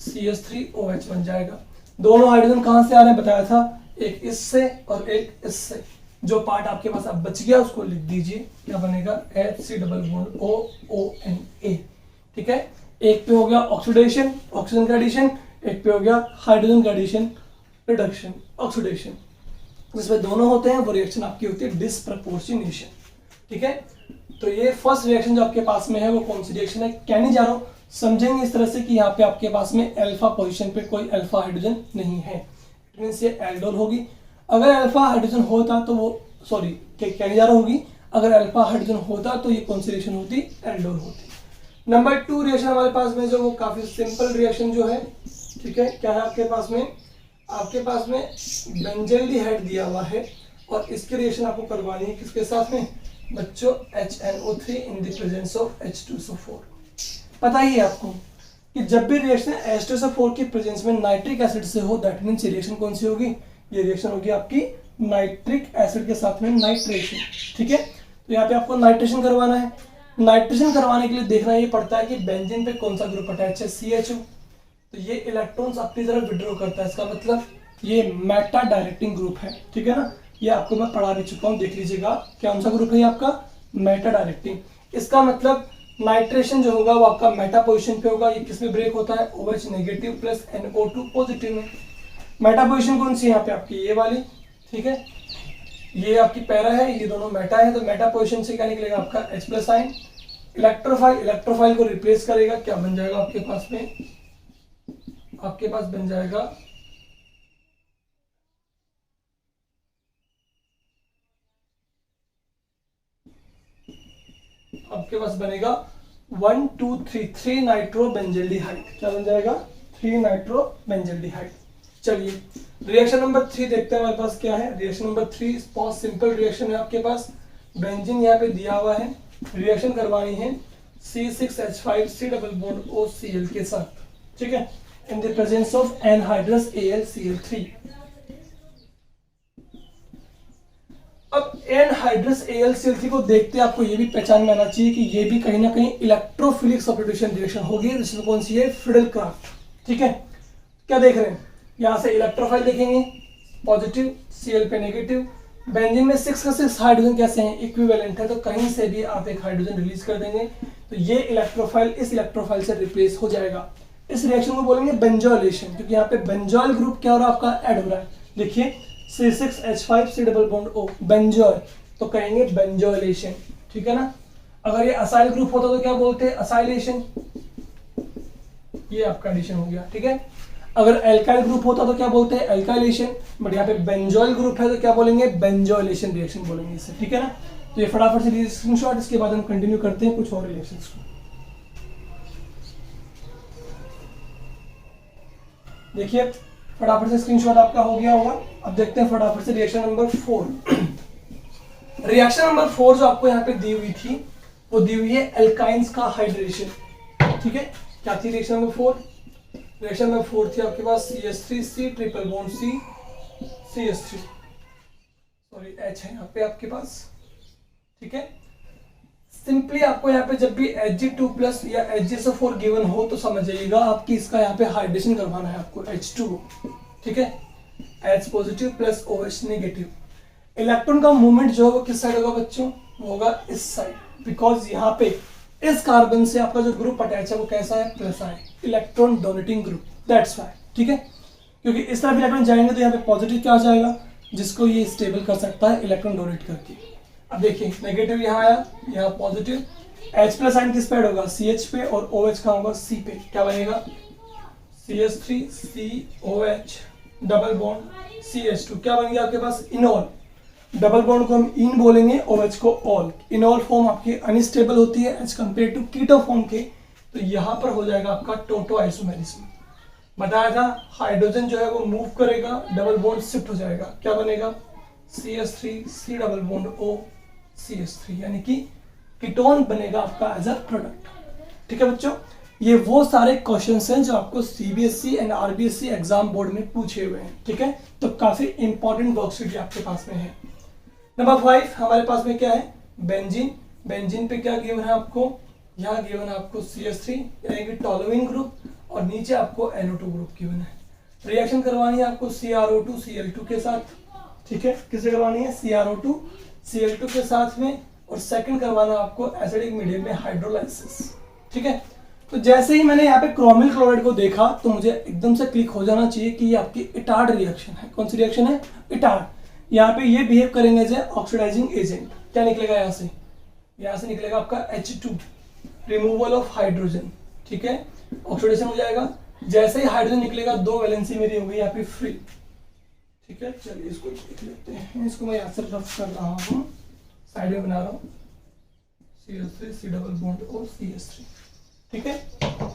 CH3OH बन जाएगा। दोनों हाइड्रोजन कहाँ से आ रहे हैं बताया था, एक इससे और एक इससे। जो पार्ट आपके पास अब बच गया उसको लिख दीजिए, क्या बनेगा, HC डबल बॉन्ड OONA। ठीक है, एक पे हो गया ऑक्सीडेशन, ऑक्सीजन का एडिशन, एक पे हो गया हाइड्रोजन का एडिशन, रिडक्शन, ऑक्सीडेशन। जिसमें दोनों होते हैं वो रिएक्शन आपकी होती है डिसप्रपोर्शनेशन। ठीक है, तो ये फर्स्ट रिएक्शन जो आपके पास में है वो कौन सी रिएक्शन है, कहने जा रहा हूँ, समझेंगे इस तरह से कि यहाँ पे आपके पास में अल्फा पोजीशन पे कोई अल्फा हाइड्रोजन नहीं है, इट मींस ये एल्डोल होगी। अगर अल्फा हाइड्रोजन होता तो वो, सॉरी कहने जा रहा होगी, अगर अल्फा हाइड्रोजन होता तो ये कौन सी रिएक्शन होती, एल्डोल होती। नंबर 2 रिएक्शन हमारे पास में जो वो काफी सिंपल रिएक्शन जो है, ठीक है, क्या है आपके पास में, आपके पास में बेंजल्डिहाइड दिया हुआ है और इसकी रिएक्शन आपको करवानी है किसके साथ में बच्चों, HNO3 in the presence of H2SO4। पता ही है आपको कि जब भी रिएक्शन H2SO4 की प्रेजेंस में नाइट्रिक एसिड से हो, दैट मींस ये रिएक्शन कौन सी होगी, ये रिएक्शन होगी आपकी नाइट्रिक एसिड के साथ में नाइट्रेशन। ठीक है, तो यहाँ पे आपको नाइट्रेशन करवाना है। नाइट्रेशन करवाने के लिए देखना ये पड़ता है कि बेंजीन पे कौन सा ग्रुप अटैच है, CHO। तो ये इलेक्ट्रॉन्स अपनी तरफ विड्रॉ करता है, इसका मतलब ये मेटा डायरेक्टिंग ग्रुप है। ठीक है ना, ये आपको मैं पढ़ा भी चुका हूँ, देख लीजिएगा कौन सा ग्रुप है आपका, मेटा डायरेक्टिंग। इसका मतलब नाइट्रेशन जो होगा वो आपका मेटा पोजीशन पे होगा। ये किसमें ब्रेक होता है, OH negative plus NO2 positive में। मेटा पोजीशन कौन सी है यहाँ पे आपकी, ये वाली। ठीक है, ये आपकी पैरा है, ये दोनों मेटा है, तो मेटा पोजीशन से क्या निकलेगा आपका H plus ion. Electrophile, electrophile को रिप्लेस करेगा, क्या बन जाएगा आपके पास में, आपके पास बन जाएगा आपके पास बनेगा 1 2 3 3 नाइट्रो बेंजल्डिहाइड। क्या बन जाएगा, 3 नाइट्रो बेंजल्डिहाइड। चलिए रिएक्शन नंबर 3 देखते हैं हमारे पास क्या है। रिएक्शन नंबर 3 बहुत सिंपल रिएक्शन है, आपके पास बेंजीन यहाँ पे दिया हुआ है, रिएक्शन करवानी है C6H5 डबल बॉन्ड OCl के साथ। ठीक है, in the presence of anhydrous AlCl3। अब एनहाइड्रस AlCl3 को देखते आपको ये भी पहचान में आना चाहिए कि ये भी कहीं ना कहीं इलेक्ट्रोफिलिक सब्स्टिट्यूशन रिएक्शन होगी, जिसमें कौन सी है, फिडेलक्राफ्ट। ठीक है, क्या देख रहे हैं, यहाँ से इलेक्ट्रोफाइल देखेंगे, पॉजिटिव, Cl पे नेगेटिव। बेंजीन में 6 का 6 हाइड्रोजन कैसे हैं, इक्विवेलेंट है, तो कहीं से भी आप एक हाइड्रोजन रिलीज कर देंगे तो ये इलेक्ट्रोफाइल इस इलेक्ट्रोफाइल से रिप्लेस हो जाएगा। इस रिएक्शन को बोलेंगे बेंजोइलेशन, क्योंकि यहाँ पे बेंजोइल ग्रुप क्या हो रहा है आपका, ऐड हो रहा है। देखिए C6H5 double bond O, benzoyl, तो कहेंगे बेंजोइलेशन। ठीक है ना, अगर ये असाइल ग्रुप होता तो क्या बोलते हैं, असाइलेशन, ये आपका एडिशन हो गया। ठीक है, अगर एल्काइल ग्रुप होता तो क्या बोलते हैं, एल्काइलेशन, बट यहाँ पे बेंजोइल ग्रुप है तो क्या बोलेंगे, बेंजोइलेशन रिएक्शन बोलेंगे इसे। ठीक है ना, तो ये फटाफट से लीजिए स्क्रीनशॉट, इसके बाद हम कंटिन्यू करते हैं कुछ और रिएक्शंस को। देखिए फटाफट से स्क्रीनशॉट आपका हो गया होगा। अब देखते हैं फटाफट से रिएक्शन नंबर 4। रिएक्शन नंबर 4 जो आपको यहाँ पे दी हुई थी वो दी हुई है एल्काइंस का हाइड्रेशन। ठीक है, क्या थी रिएक्शन नंबर 4, रिएक्शन नंबर 4 थी आपके पास CH3C triple bond C CH3, sorry H है यहाँ पे आपके पास। ठीक है, सिंपली आपको यहाँ पे जब भी Hg2 प्लस या HgSO4 गिवन हो तो समझ जाइएगा आपकी इसका यहाँ पे हाइड्रेशन करवाना है आपको H2। ठीक है, H positive plus OH negative. Electron का मूवमेंट जो है वो किस साइड होगा बच्चों, वो होगा इस साइड, बिकॉज यहाँ पे इस कार्बन से आपका जो ग्रुप अटैच है वो कैसा है, plus ion, electron donating group, that's why. ठीक है, क्योंकि इस तरफ इलेक्ट्रॉन जाएंगे तो यहाँ पे पॉजिटिव क्या आ जाएगा, जिसको ये स्टेबल कर सकता है इलेक्ट्रॉन डोनेट करके। अब देखिए नेगेटिव यहाँ आया, यहाँ पॉजिटिव, H प्लस आयन किस पे होगा, CH पे, और OH कहाँ होगा, C पे। क्या बनेगा, CH3COH डबल बॉन्ड CH2, क्या बन गया आपके पास, इनॉल। डबल बॉन्ड को हम इन बोलेंगे, OH को ऑल। इनॉल फॉर्म आपकी अनस्टेबल होती है as compare to keto form के, तो यहाँ पर हो जाएगा आपका टोटो आइसोमेरिज्म। बताया था हाइड्रोजन जो है वो मूव करेगा, डबल बॉन्ड शिफ्ट हो जाएगा, क्या बनेगा, CH3C double bond O CH3, यानी कि कीटोन बनेगा आपका एज अ प्रोडक्ट। ठीक है बच्चों, ये वो सारे क्वेश्चंस हैं जो आपको CBSE and RBSE exam board में पूछे हुए हैं। ठीक है, तो काफी इंपॉर्टेंट वर्कशीट आपके पास में है। नंबर 5 हमारे पास में क्या है, बेंजीन। बेंजीन पे क्या गिवन है आपको, यहाँ गिवन है आपको CH3 यानी कि टोलुइन ग्रुप, और नीचे आपको NO2 ग्रुप की बना है। रिएक्शन करवानी है आपको CrO2 Cl2 के साथ, ठीक है, किससे करवानी है, CrO2 Cl2 के साथ में, और सेकंड करवाना आपको एसिडिक मीडियम में हाइड्रोलाइसिस, ठीक है। तो जैसे ही मैंने यहाँ पे क्रोमिल क्लोराइड को देखा तो मुझे एकदम से क्लिक हो जाना चाहिए कि ये आपकी इटार्ड रिएक्शन है। कौन सी रिएक्शन है, इटार्ड। यहाँ पे ये बिहेव करेंगे एज ऑक्सीडाइजिंग एजेंट। क्या निकलेगा यहाँ से निकलेगा आपका H2, रिमूवल ऑफ हाइड्रोजन, ठीक है, ऑक्सीडेशन हो जाएगा। जैसे ही हाइड्रोजन निकलेगा 2 वैलेंसी मेरी हो गई यहाँ पे फ्री, ठीक है। चलिए इसको लिख लेते हैं, इसको मैं यहाँ से रफ कर रहा हूँ, साइड में बना रहा हूँ, CH3 C डबल बॉन्ड और CH3, ठीक है।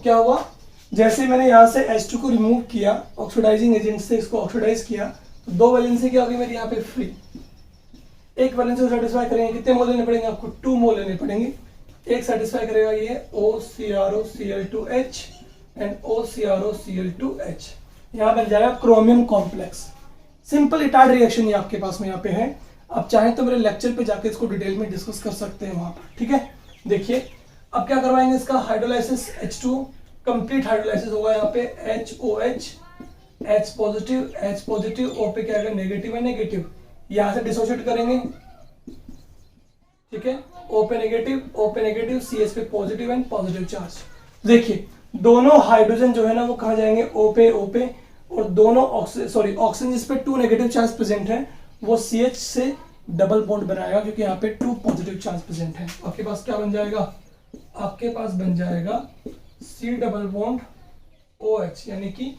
क्या हुआ, जैसे मैंने यहाँ से H2 को रिमूव किया ऑक्सीडाइजिंग एजेंट से, इसको ऑक्सीडाइज किया, तो 2 वैलेंसी क्या होगी मेरी यहाँ पे फ्री। एक वैलेंसी को सेटिस्फाई करेंगे, कितने मोल लेने पड़ेंगे आपको, 2 मोल लेने पड़ेंगे। एक सेटिस्फाई करेगा ये OCrOCl2H एंड OCrOCl2H, यहाँ बन जाएगा chromium complex. Simple Etard reaction ये आपके पास में यहाँ पे है। आप चाहें तो मेरे लेक्चर पे जाके इसको डिटेल में डिस्कस कर सकते हैं वहां पर, ठीक है। देखिए अब क्या करवाएंगे, इसका हाइड्रोलाइसिस H2 कंप्लीट हाइड्रोलाइसिस होगा यहाँ पे HOH, H पॉजिटिव, O पे क्या आएगा, नेगेटिव है, नेगेटिव, यहाँ से डिसोशिएट करेंगे, ठीक है, O पे नेगेटिव, CH पे पॉजिटिव एंड पॉजिटिव चार्ज। देखिए दोनों हाइड्रोजन जो है ना वो कहाँ जाएंगे, O पे, और दोनों ऑक्सीजन जिस पे 2 नेगेटिव चार्ज प्रेजेंट है वो CH से डबल बॉन्ड बनाएगा, क्योंकि यहाँ पे 2 पॉजिटिव चार्ज प्रेजेंट है। आपके पास क्या बन जाएगा, आपके पास बन जाएगा C डबल बॉन्ड OH, यानी कि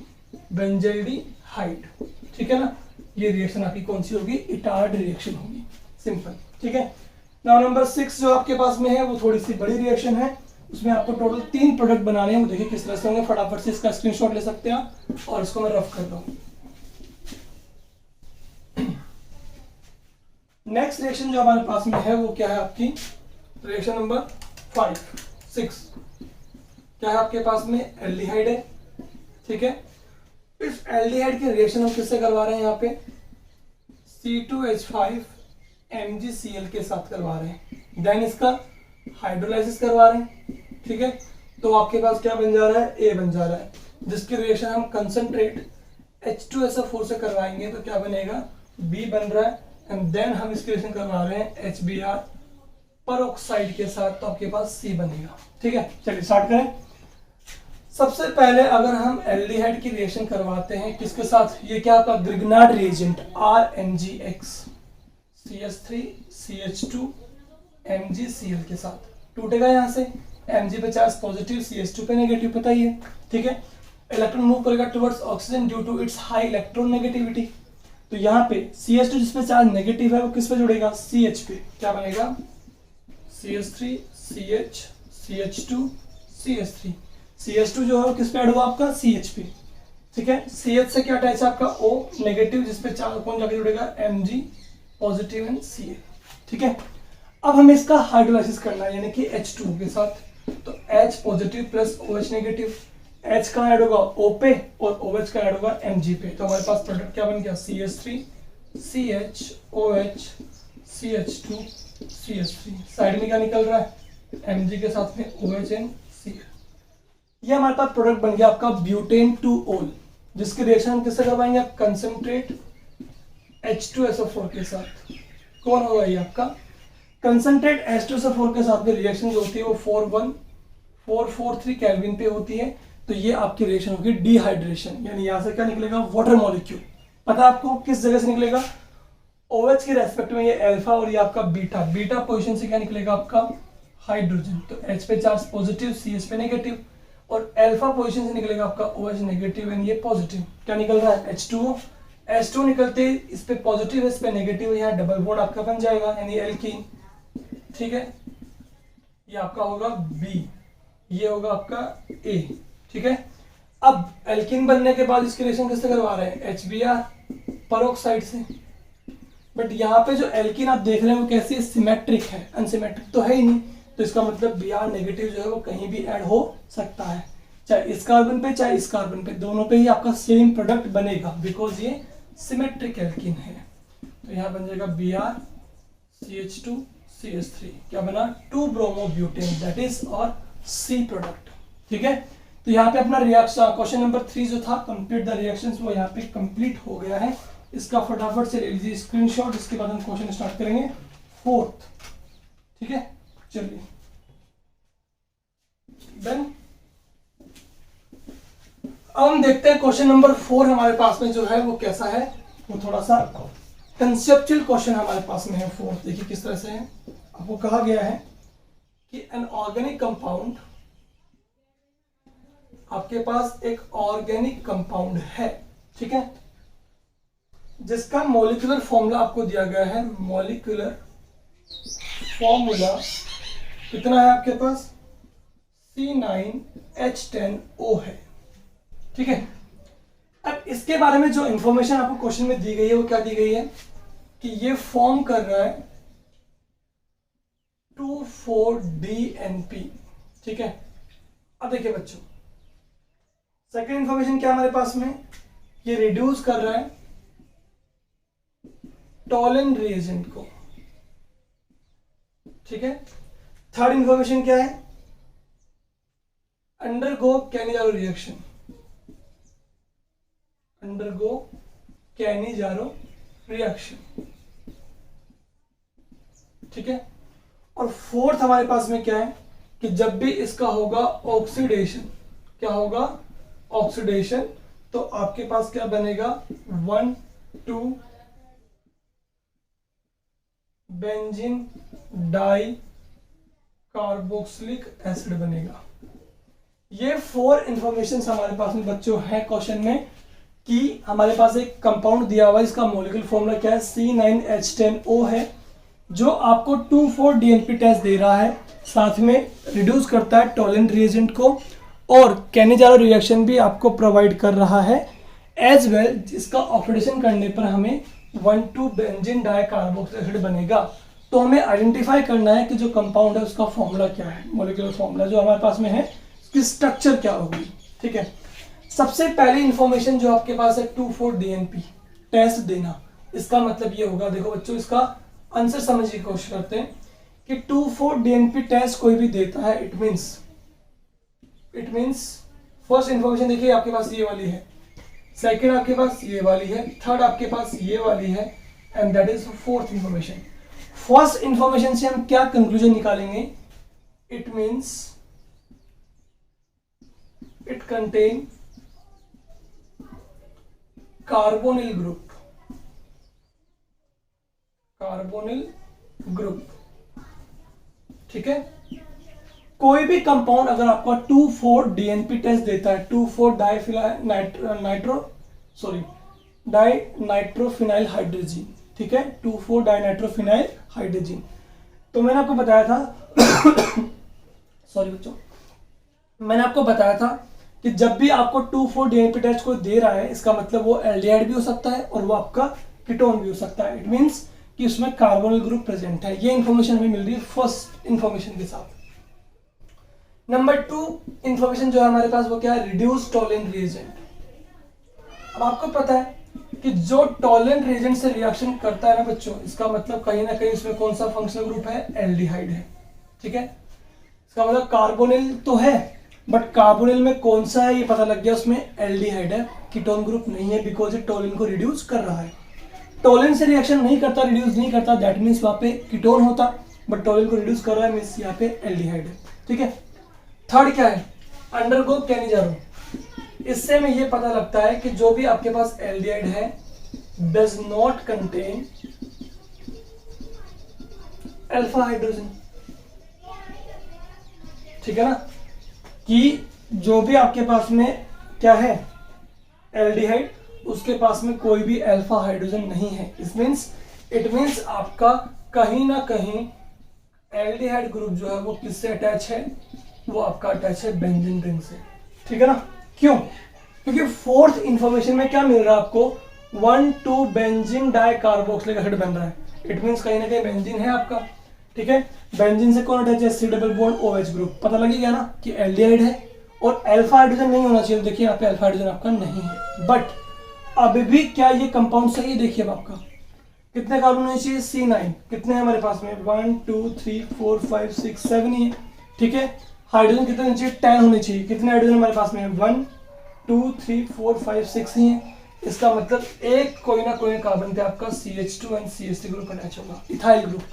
बेंजल्डिहाइड, ठीक है ना। ये रिएक्शन आपकी कौन सी होगी, इटार्ड रिएक्शन होगी, सिंपल, ठीक है। नाउ नंबर 6 जो आपके पास में है वो थोड़ी सी बड़ी रिएक्शन है, उसमें आपको टोटल 3 प्रोडक्ट बनाने हैं। वो देखिए किस तरह से होंगे, फटाफट से इसका स्क्रीनशॉट ले सकते हैं आप, और इसको मैं रफ कर रहा हूं। नेक्स्ट रिएक्शन जो हमारे पास में है वो क्या है आपकी, रिएक्शन नंबर 6 क्या है आपके पास में, एल्डिहाइड है, ठीक है। इस एल्डिहाइड की रिएक्शन हम किससे करवा रहे हैं, यहाँ पे C2H5 MgCl के साथ करवा रहे हैं, देन इसका हाइड्रोलाइसिस करवा रहे हैं, ठीक है। तो आपके पास क्या बन जा रहा है, A बन जा रहा है, जिसकी रिएक्शन हम कंसंट्रेट H2SO4 से करवाएंगे तो क्या बनेगा, B बन रहा है, एंड देन हम इसकी रिएक्शन करवा रहे हैं HBr परऑक्साइड के साथ, तो आपके पास C बनेगा, ठीक है। चलिए स्टार्ट करें। सबसे पहले अगर हम एल्डिहाइड की रिएक्शन करवाते हैं किसके साथ, ये क्या आपका Grignard reagent RNGX, CH3 CH2 MgCl के साथ, टूटेगा यहाँ से, Mg पे चार्ज पॉजिटिव, CH2 पे नेगेटिव, पता ही है, ठीक है। इलेक्ट्रॉन मूव करेगा towards oxygen due to its high electron negativity. तो यहाँ पे CH2 जिसपे चार्ज नेगेटिव है वो किस पे जुड़ेगा, CH पे, क्या बनेगा, CH3 CH CH2 CH3, CH2 जो है वो किस पे ऐड हुआ आपका, CH पे, ठीक है। CH से क्या अटैच है आपका O नेगेटिव, जिसपे चार्ज कौन जाके जुड़ेगा, Mg पॉजिटिव एंड Ca, ठीक है। अब हमें इसका हाइड्रोलाइसिस करना है, यानी कि H2 के साथ, तो H positive plus OH negative, H का ऐड होगा O पे और OH का ऐड होगा Mg पे, तो हमारे पास प्रोडक्ट क्या बन गया, CH3 CH OH CH2 CH3, side में क्या निकल रहा है, Mg के साथ में OH एंड Cl। ये हमारे पास प्रोडक्ट बन गया आपका ब्यूटेन टू ओल, जिसकी रिएक्शन हम किससे करवाएंगे, कंसंट्रेट H2SO4 के साथ। कौन होगा ये आपका, कंसंट्रेट H2SO4 के साथ में रिएक्शन जो होती है वो 41443 केल्विन पे होती है। तो ये आपकी रिएक्शन होगी डिहाइड्रेशन, यानी यहाँ से क्या निकलेगा, वाटर मॉलिक्यूल। पता है आपको किस जगह से निकलेगा, OH के रेस्पेक्ट में ये अल्फा और ये आपका बीटा पोजीशन से क्या निकलेगा आपका हाइड्रोजन, तो H पे चार्ज पॉजिटिव, CH पे नेगेटिव, और अल्फा पोजीशन से निकलेगा आपका OH नेगेटिव एंड ये पॉजिटिव। क्या निकल रहा है, H2O निकलते इस पे पॉजिटिव है, इस पे नेगेटिव है, यहाँ डबल बॉन्ड आपका बन जाएगा यानी एल्कीन, ठीक है। ये आपका होगा B, ये होगा आपका A, ठीक है। अब एल्कीन बनने के बाद इसकी रिएक्शन किससे करवा रहे हैं, HBr परऑक्साइड से। बट यहाँ पे जो एल्कीन आप देख रहे हैं वो कैसी है, सिमेट्रिक है, अनसिमेट्रिक तो है ही नहीं, तो इसका मतलब Br नेगेटिव जो है वो कहीं भी ऐड हो सकता है, चाहे इस कार्बन पे चाहे इस कार्बन पे, दोनों पे ही आपका सेम प्रोडक्ट बनेगा, बिकॉज ये सिमेट्रिक एल्कीन है। तो यहाँ बन जाएगा Br CH2 CH3, क्या बना, 2 ब्रोमो ब्यूटेन, दैट इज और C प्रोडक्ट, ठीक है। तो यहाँ पे अपना रिएक्शन क्वेश्चन नंबर 3 जो था कंप्लीट द रिएक्शंस, वो यहाँ पे कंप्लीट हो गया है। इसका फटाफट से ले लीजिए स्क्रीनशॉट, इसके बाद हम क्वेश्चन स्टार्ट करेंगे 4th। ठीक है, चलिए देन अब हम देखते हैं क्वेश्चन नंबर 4 हमारे पास में जो है वो कैसा है। वो थोड़ा सा कंसेप्चुअल क्वेश्चन हमारे पास में है 4th। देखिए किस तरह से है। आपको कहा गया है कि एन ऑर्गेनिक कंपाउंड, आपके पास एक ऑर्गेनिक कंपाउंड है, ठीक है, जिसका मॉलिक्यूलर फॉर्मूला आपको दिया गया है। मॉलिक्यूलर फॉर्मूला कितना है आपके पास, C9H10O है, ठीक है। अब इसके बारे में जो इंफॉर्मेशन आपको क्वेश्चन में दी गई है वो क्या दी गई है कि ये फॉर्म कर रहा है 2,4-DNP, ठीक है। अब देखिए बच्चों, सेकेंड इंफॉर्मेशन क्या हमारे पास में, ये रिड्यूस कर रहा है टॉलन रिएजेंट को, ठीक है। थर्ड इंफॉर्मेशन क्या है, undergo Cannizzaro reaction, undergo Cannizzaro reaction, ठीक है। और फोर्थ हमारे पास में क्या है कि जब भी इसका होगा ऑक्सीडेशन, क्या होगा, ऑक्सीडेशन, तो आपके पास क्या बनेगा 1,2 बेंजीन डाई कार्बोक्सिलिक एसिड बनेगा। ये 4 इंफॉर्मेशन हमारे पास में बच्चों है क्वेश्चन में कि हमारे पास एक कंपाउंड दिया हुआ है, इसका मॉलिक्यूलर फॉर्मूला क्या है, C9H10O है, जो आपको 2,4-DNP टेस्ट दे रहा है, साथ में रिड्यूस करता है टॉलन रिएजेंट को, और कैनिजारो रिएक्शन भी आपको प्रोवाइड कर रहा है एज वेल, जिसका ऑक्सीडेशन करने पर हमें 1,2 बेंजीन डाई कार्बोक्सिलिक एसिड बनेगा। तो हमें आइडेंटिफाई करना है कि जो कंपाउंड है उसका फॉर्मूला क्या है, मॉलिक्यूलर फॉर्मूला जो हमारे पास में है, उसकी स्ट्रक्चर क्या होगी, ठीक है। सबसे पहली इंफॉर्मेशन जो आपके पास है 2,4-DNP टेस्ट देना, इसका मतलब ये होगा, देखो बच्चों इसका आंसर समझने की कोशिश करते हैं कि 2,4-DNP टेस्ट कोई भी देता है, इट मीन्स फर्स्ट इंफॉर्मेशन देखिए आपके पास ये वाली है, सेकंड आपके पास ये वाली है, थर्ड आपके पास ये वाली है, and that is fourth information. First information से हम क्या कंक्लूजन निकालेंगे, it means it contain carbonyl group, carbonyl group, ठीक है। कोई भी कंपाउंड अगर आपका 2,4-DNP टेस्ट देता है, 2,4-डाइनाइट्रोफिनाइल हाइड्रोजन, ठीक है, 2,4-डाइनाइट्रोफिनाइल हाइड्रोजन। तो मैंने आपको बताया था सॉरी बच्चों, मैंने आपको बताया था कि जब भी आपको 2,4-DNP टेस्ट को दे रहा है, इसका मतलब वो एल्डिहाइड भी हो सकता है और वो आपका कीटोन भी हो सकता है, इट मींस कि उसमें कार्बोनिल ग्रुप प्रेजेंट है। ये इंफॉर्मेशन हमें मिल रही है फर्स्ट इंफॉर्मेशन के साथ। नंबर 2 इंफॉर्मेशन जो है हमारे पास वो क्या है, रिड्यूस टॉलन रिएजेंट। अब आपको पता है कि जो टॉलन रिएजेंट से रिएक्शन करता है ना बच्चों, इसका मतलब कहीं ना कहीं उसमें कौन सा फंक्शनल ग्रुप है, एल्डिहाइड है, ठीक है। इसका मतलब कार्बोनिल तो है, बट कार्बोनिल में कौन सा है ये पता लग गया, उसमें एल्डिहाइड है, कीटोन ग्रुप नहीं है, बिकॉज ये टॉलन को रिड्यूस कर रहा है। टॉलन से रिएक्शन नहीं करता, रिड्यूस नहीं करता, दैट मीन्स वहां पे कीटोन होता, बट टॉलन को रिड्यूस कर रहा है, मीन्स यहाँ पे एल्डिहाइड है, ठीक है। थर्ड क्या है, अंडरगो कैनिजारो। इससे हमें ये पता लगता है कि जो भी आपके पास एल्डिहाइड है does not contain alpha hydrogen, ठीक है ना, कि जो भी आपके पास में क्या है एल्डिहाइड, उसके पास में कोई भी अल्फा हाइड्रोजन नहीं है। इट मीन्स आपका कहीं ना कहीं एल्डिहाइड ग्रुप जो है वो किससे अटैच है, वो आपका अटैच है बेंजीन रिंग से, ठीक है ना। क्यों, क्योंकि फोर्थ इंफॉर्मेशन में क्या मिल रहा है आपको, 1,2 बेंजीन डाई कार्बोक्सिलिक एसिड बन रहा है, इट मीन्स कहीं ना कहीं बेंजीन है आपका, ठीक है। बेंजीन से कौन अटैच है, C double bond OH group, पता लगी गया ना कि एल्डिहाइड है, और अल्फा हाइड्रोजन नहीं होना चाहिए, देखिए यहाँ पे अल्फा हाइड्रोजन आपका नहीं है, बट अभी भी क्या ये कंपाउंड सही है, देखिए अब आपका कितने कार्बन होने चाहिए, C9, कितने हैं हमारे पास में 1 2 3 4 5 6 7 ही है, ठीक है। हाइड्रोजन कितने होने चाहिए, 10 होने चाहिए। कितने हाइड्रोजन हमारे पास में है, 1 2 3 4 5 6 ही है। इसका मतलब एक कोई ना कोई कार्बन पे आपका CH2 and CH3 group attach होगा, इथाइल ग्रुप।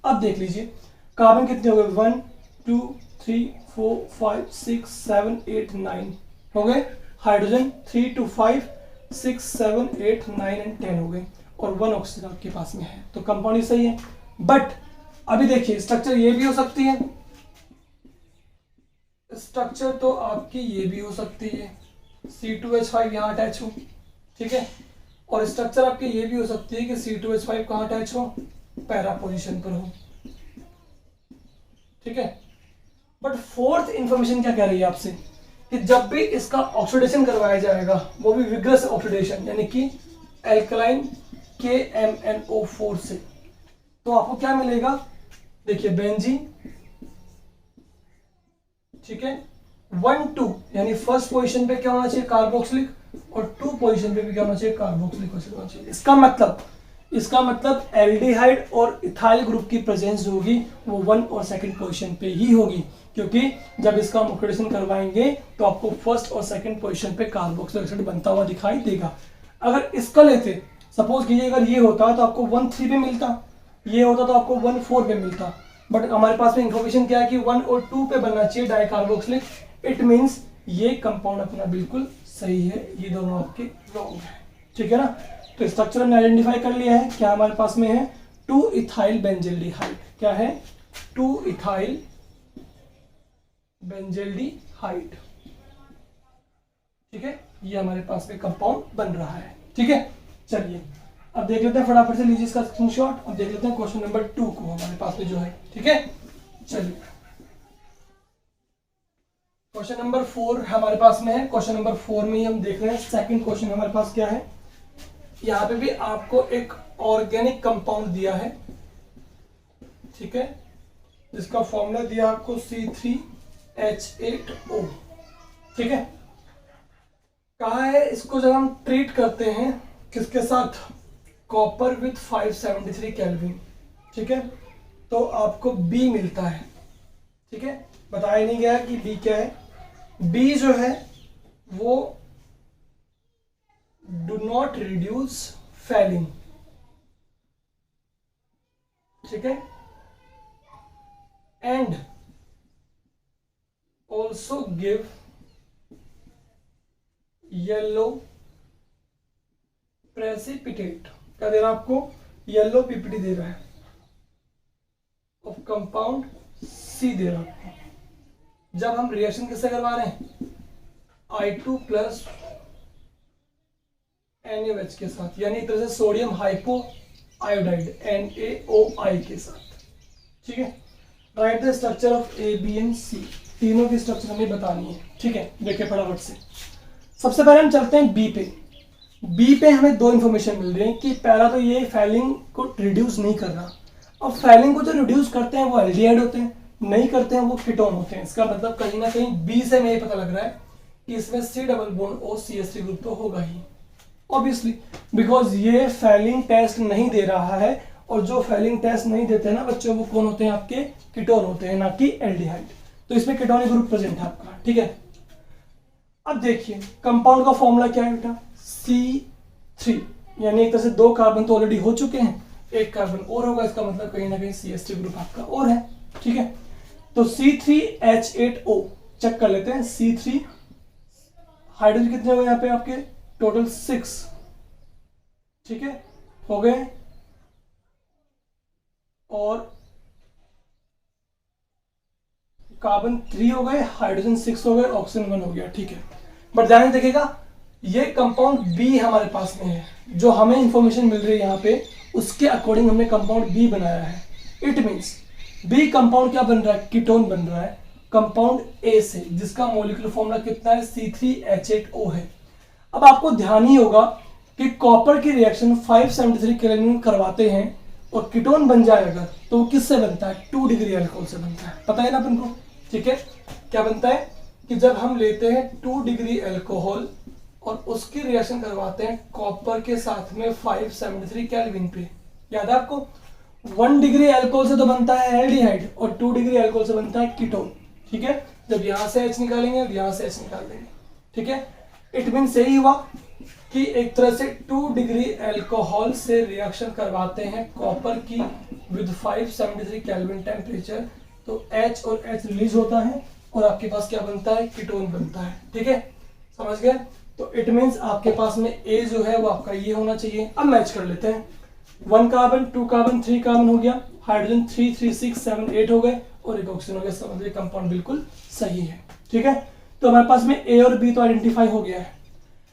अब देख लीजिए कार्बन कितने हो गए, 1 2 3 4 5 6 7 8 9 हो गए। हाइड्रोजन 3 2 5 6 7 8 9 एंड 10 हो गए, और 1 ऑक्सीजन आपके पास में है, तो कंपाउंड ही सही है। बट अभी देखिए स्ट्रक्चर ये भी हो सकती है, स्ट्रक्चर तो आपकी ये भी हो सकती है, C2H5 यहाँ अटैच हो, ठीक है। और स्ट्रक्चर आपकी ये भी हो सकती है कि C2H5 कहाँ अटैच हो, पैरा पोजीशन पर हो, ठीक है। बट फोर्थ इंफॉर्मेशन क्या कह रही है आपसे, कि जब भी इसका ऑक्सीडेशन करवाया जाएगा, वो भी विग्रस ऑक्सीडेशन, यानी कि एल्कलाइन KMnO4 से, तो आपको क्या मिलेगा, देखिए बेंजीन, ठीक है। 1 2 यानी फर्स्ट पोजीशन पे क्या होना चाहिए, कार्बोक्सिलिक, और 2 पोजीशन पे भी क्या होना चाहिए, कार्बोक्सिलिक एसिड होना चाहिए। इसका मतलब एल्डिहाइड और इथाइल ग्रुप की प्रेजेंस जो होगी वो 1 और सेकंड पोजीशन पे ही होगी, क्योंकि जब इसका ऑक्सीडेशन करवाएंगे तो आपको फर्स्ट और सेकंड पोजीशन पे कार्बोक्सिलिक एसिड बनता हुआ दिखाई देगा। अगर इसका लेते, सपोज कीजिए अगर ये होता तो आपको 1 3 पे मिलता, ये होता तो आपको 1 4 पे मिलता। बट हमारे पास में इंफॉर्मेशन क्या है कि 1 और 2 पे बनना चाहिए डाइकार्बोक्सिलिक। इट मींस ये कंपाउंड अपना बिल्कुल सही है, ये दोनों आपके रॉन्ग है, ठीक है ना। तो स्ट्रक्चर हमने आइडेंटिफाई कर लिया है, क्या हमारे पास में है, 2 इथाइल बेंजल्डिहाइड। क्या है, 2 इथाइल बेंजल्डिहाइड, ठीक है। ये हमारे पास में कंपाउंड बन रहा है, ठीक है। चलिए अब देख लेते हैं फटाफट से, लीजिए इसका स्क्रीनशॉट। अब देख लेते हैं क्वेश्चन नंबर 2 को हमारे पास में जो है, ठीक है। चलिए क्वेश्चन नंबर 4 हमारे पास में है। क्वेश्चन नंबर 4 में ही हम देख रहे हैं, सेकंड क्वेश्चन हमारे पास क्या है, यहाँ पे भी आपको एक ऑर्गेनिक कंपाउंड दिया है, ठीक है, जिसका फॉर्मूला दिया आपको C3H8O, ठीक है। कहा है इसको जब हम ट्रीट करते हैं किसके साथ, कॉपर विथ 573 केल्विन, ठीक है, तो आपको B मिलता है, ठीक है। बताया नहीं गया कि B क्या है। B जो है वो डू नॉट रिड्यूस फैलिंग, ठीक है, and also give yellow precipitate. क्या दे रहा है आपको, येलो पीपीटी दे रहा है, ऑफ कंपाउंड C दे रहा है। जब हम रिएक्शन किससे करवा रहे हैं, I2 प्लस NaOH के साथ, यानी एक तरह से सोडियम हाइपो आयोडाइड NaOI के साथ, ठीक है। Right the structure of A, B and C, तीनों की स्ट्रक्चर हमें बतानी है, ठीक है। देखिए फटाफट से, सबसे पहले हम चलते हैं B पे। B पे हमें 2 इंफॉर्मेशन मिल रही है कि पहला तो ये फैलिंग को रिड्यूस नहीं कर रहा। अब फैलिंग को जो रिड्यूस करते हैं वो एल्डिहाइड होते हैं, नहीं करते हैं वो कीटोन होते हैं। इसका मतलब कहीं ना कहीं B से हमें पता लग रहा है कि इसमें C डबल बॉन्ड और CH3 ग्रुप तो होगा ही, ऑब्वियसली, बिकॉज ये फैलिंग टेस्ट नहीं दे रहा है, और जो फैलिंग टेस्ट नहीं देते हैं ना बच्चों, वो कौन होते हैं, आपके कीटोन होते हैं, ना कि एल्डिहाइड। तो इसमें कीटोनिक ग्रुप प्रेजेंट है आपका, ठीक है। अब देखिए कंपाउंड का फॉर्मूला क्या है बेटा, C3, यानी एक तरह से 2 कार्बन तो ऑलरेडी हो चुके हैं, 1 कार्बन और होगा, इसका मतलब कहीं ना कहीं CH3 ग्रुप आपका और है, ठीक है। तो C3H8O चेक कर लेते हैं। C3 हाइड्रोजन कितने हो गए यहाँ पे आपके, टोटल 6, ठीक है, हो गए, और कार्बन 3 हो गए, हाइड्रोजन 6 हो गए, ऑक्सीजन 1 हो गया, ठीक है। बट ध्यान से देखिएगा ये कंपाउंड B हमारे पास में है, जो हमें इंफॉर्मेशन मिल रही है यहाँ पे उसके अकॉर्डिंग हमने कंपाउंड B बनाया है। इट मींस B कंपाउंड क्या बन रहा है, कीटोन बन रहा है कंपाउंड A से, जिसका मॉलिक्यूलर फॉर्मूला कितना है, C3H8O है। अब आपको ध्यान ही होगा कि कॉपर की रिएक्शन 573 केल्विन करवाते हैं और कीटोन बन जाए अगर, तो वो किससे बनता है, 2 डिग्री अल्कोहल से बनता है, पता है ना अपन को, ठीक है। क्या बनता है कि जब हम लेते हैं 2 डिग्री अल्कोहल और उसकी रिएक्शन करवाते हैं कॉपर के साथ में 573 केल्विन पे, याद है आपको, 1 डिग्री अल्कोहल से तो बनता है एल्डिहाइड और 2 डिग्री अल्कोहल से बनता है कीटोन, ठीक है। जब यहाँ से H निकालेंगे और यहाँ से H निकाल देंगे, ठीक है। इट मीन यही हुआ कि एक तरह से 2 डिग्री एल्कोहल से रिएक्शन करवाते हैं कॉपर की विद 573 केल्विन टेम्परेचर, तो H और H रिलीज होता है और आपके पास क्या बनता है, कीटोन बनता है, ठीक है, समझ गए। तो इट मीन्स आपके पास में A जो है वो आपका ये होना चाहिए। अब मैच कर लेते हैं, 1 कार्बन 2 कार्बन 3 कार्बन हो गया, हाइड्रोजन 3 3 6 7 8 हो गए और एक ऑक्सीजन हो गया, इसका मतलब कंपाउंड बिल्कुल सही है, ठीक है। तो हमारे पास में A और B तो आइडेंटिफाई हो गया है।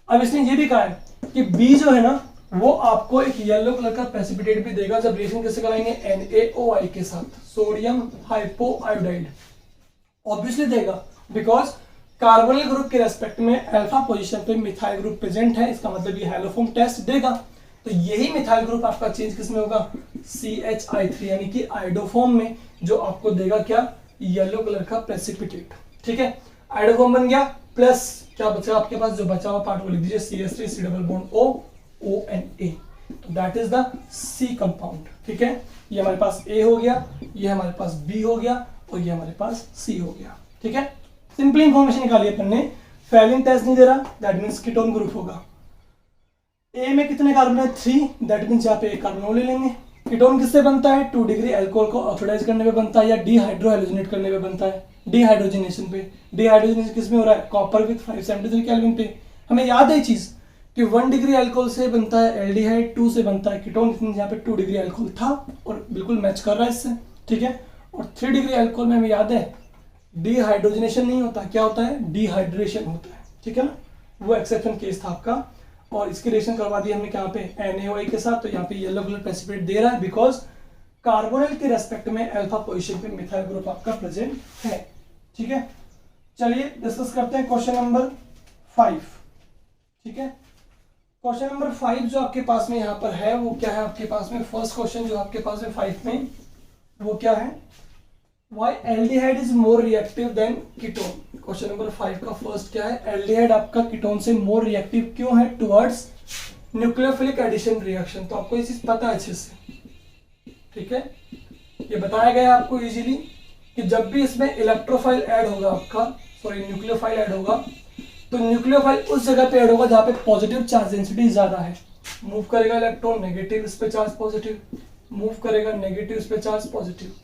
अब इसने ये भी कहा है कि B जो है ना वो आपको एक येलो कलर का प्रेसिपिटेट भी देगा जब रिएक्शन कैसे कराएंगे, NaOI के साथ, सोडियम हाइपोआयोडाइड, ऑब्वियसली देगा बिकॉज कार्बोनिल ग्रुप के रेस्पेक्ट में अल्फा पोजीशन पे मिथाइल ग्रुप प्रेजेंट है, इसका मतलब ये हैलोफॉर्म टेस्ट देगा। तो यही मिथाइल ग्रुप आपका चेंज किसमें होगा, CH3 यानी कि आइडोफॉर्म में, जो आपको देगा क्या, येलो कलर का प्रेसिपिटेट, ठीक है। आइडोफॉर्म बन गया, प्लस क्या बचा आपके पास, जो बचा हुआ पार्ट वो लिख दीजिए CH3 C double bond O ONA, तो that is the C compound, ठीक है। ये हमारे पास A हो गया, ये हमारे पास B हो गया और ये हमारे पास C हो गया, ठीक है। सिंपली इंफॉर्मेशन निकाली अपन ने, फेलिंग टेस्ट नहीं दे रहा, दैट मींस कीटोन ग्रुप होगा। A में कितने कार्बन है, 3, दैट मींस यहाँ पे एक कार्बन और ले लेंगे। कीटोन किससे बनता है, 2 डिग्री अल्कोहल को ऑक्सीडाइज करने पे बनता है या डीहाइड्रोहाइलोजेनेट करने पे बनता है, डीहाइड्रोजनेशन पे। डीहाइड्रोजनेशन किस में हो रहा है, कॉपर विद 573 केल्विन पे। हमें याद है चीज कि 1 डिग्री अल्कोहल से बनता है एल्डिहाइड, 2 से बनता है कीटोन, यहाँ पे 2 डिग्री अल्कोहल था और बिल्कुल मैच कर रहा है इससे, ठीक है। और 3 डिग्री अल्कोहल में हमें याद है डीहाइड्रोजनेशन नहीं होता, क्या होता है, डिहाइड्रेशन होता है, ठीक है ना, वो एक्सेप्शन केस था आपका। और इसकी रिएक्शन करवा दी हमने यहाँ पे NaOI के साथ, तो यहाँ पे येलो कलर प्रेसिपिटेट दे रहा है बिकॉज कार्बोनिल के रेस्पेक्ट में अल्फा पोजीशन पे मिथाइल ग्रुप आपका प्रेजेंट है, ठीक है। चलिए डिस्कस करते हैं क्वेश्चन नंबर 5, ठीक है। क्वेश्चन नंबर 5 जो आपके पास में यहाँ पर है वो क्या है, आपके पास में फर्स्ट क्वेश्चन जो आपके पास में 5 में वो क्या है, Why aldehyde is more reactive than ketone? Question number 5 का फर्स्ट क्या है, एल्डिहाइड आपका कीटोन से मोर रिएक्टिव क्यों है टुवर्ड्स न्यूक्लियोफिलिक एडिशन रिएक्शन। तो आपको ये चीज पता है अच्छे से, ठीक है, ये बताया गया है आपको इजीली कि जब भी इसमें इलेक्ट्रोफाइल ऐड होगा आपका, सॉरी न्यूक्लियोफाइल ऐड होगा, तो न्यूक्लियोफाइल उस जगह पे ऐड होगा जहाँ पे पॉजिटिव चार्ज डेंसिटी ज्यादा है, मूव करेगा इलेक्ट्रॉन, नेगेटिव इस पे चार्ज पॉजिटिव, मूव करेगा नेगेटिव इस पे चार्ज पॉजिटिव।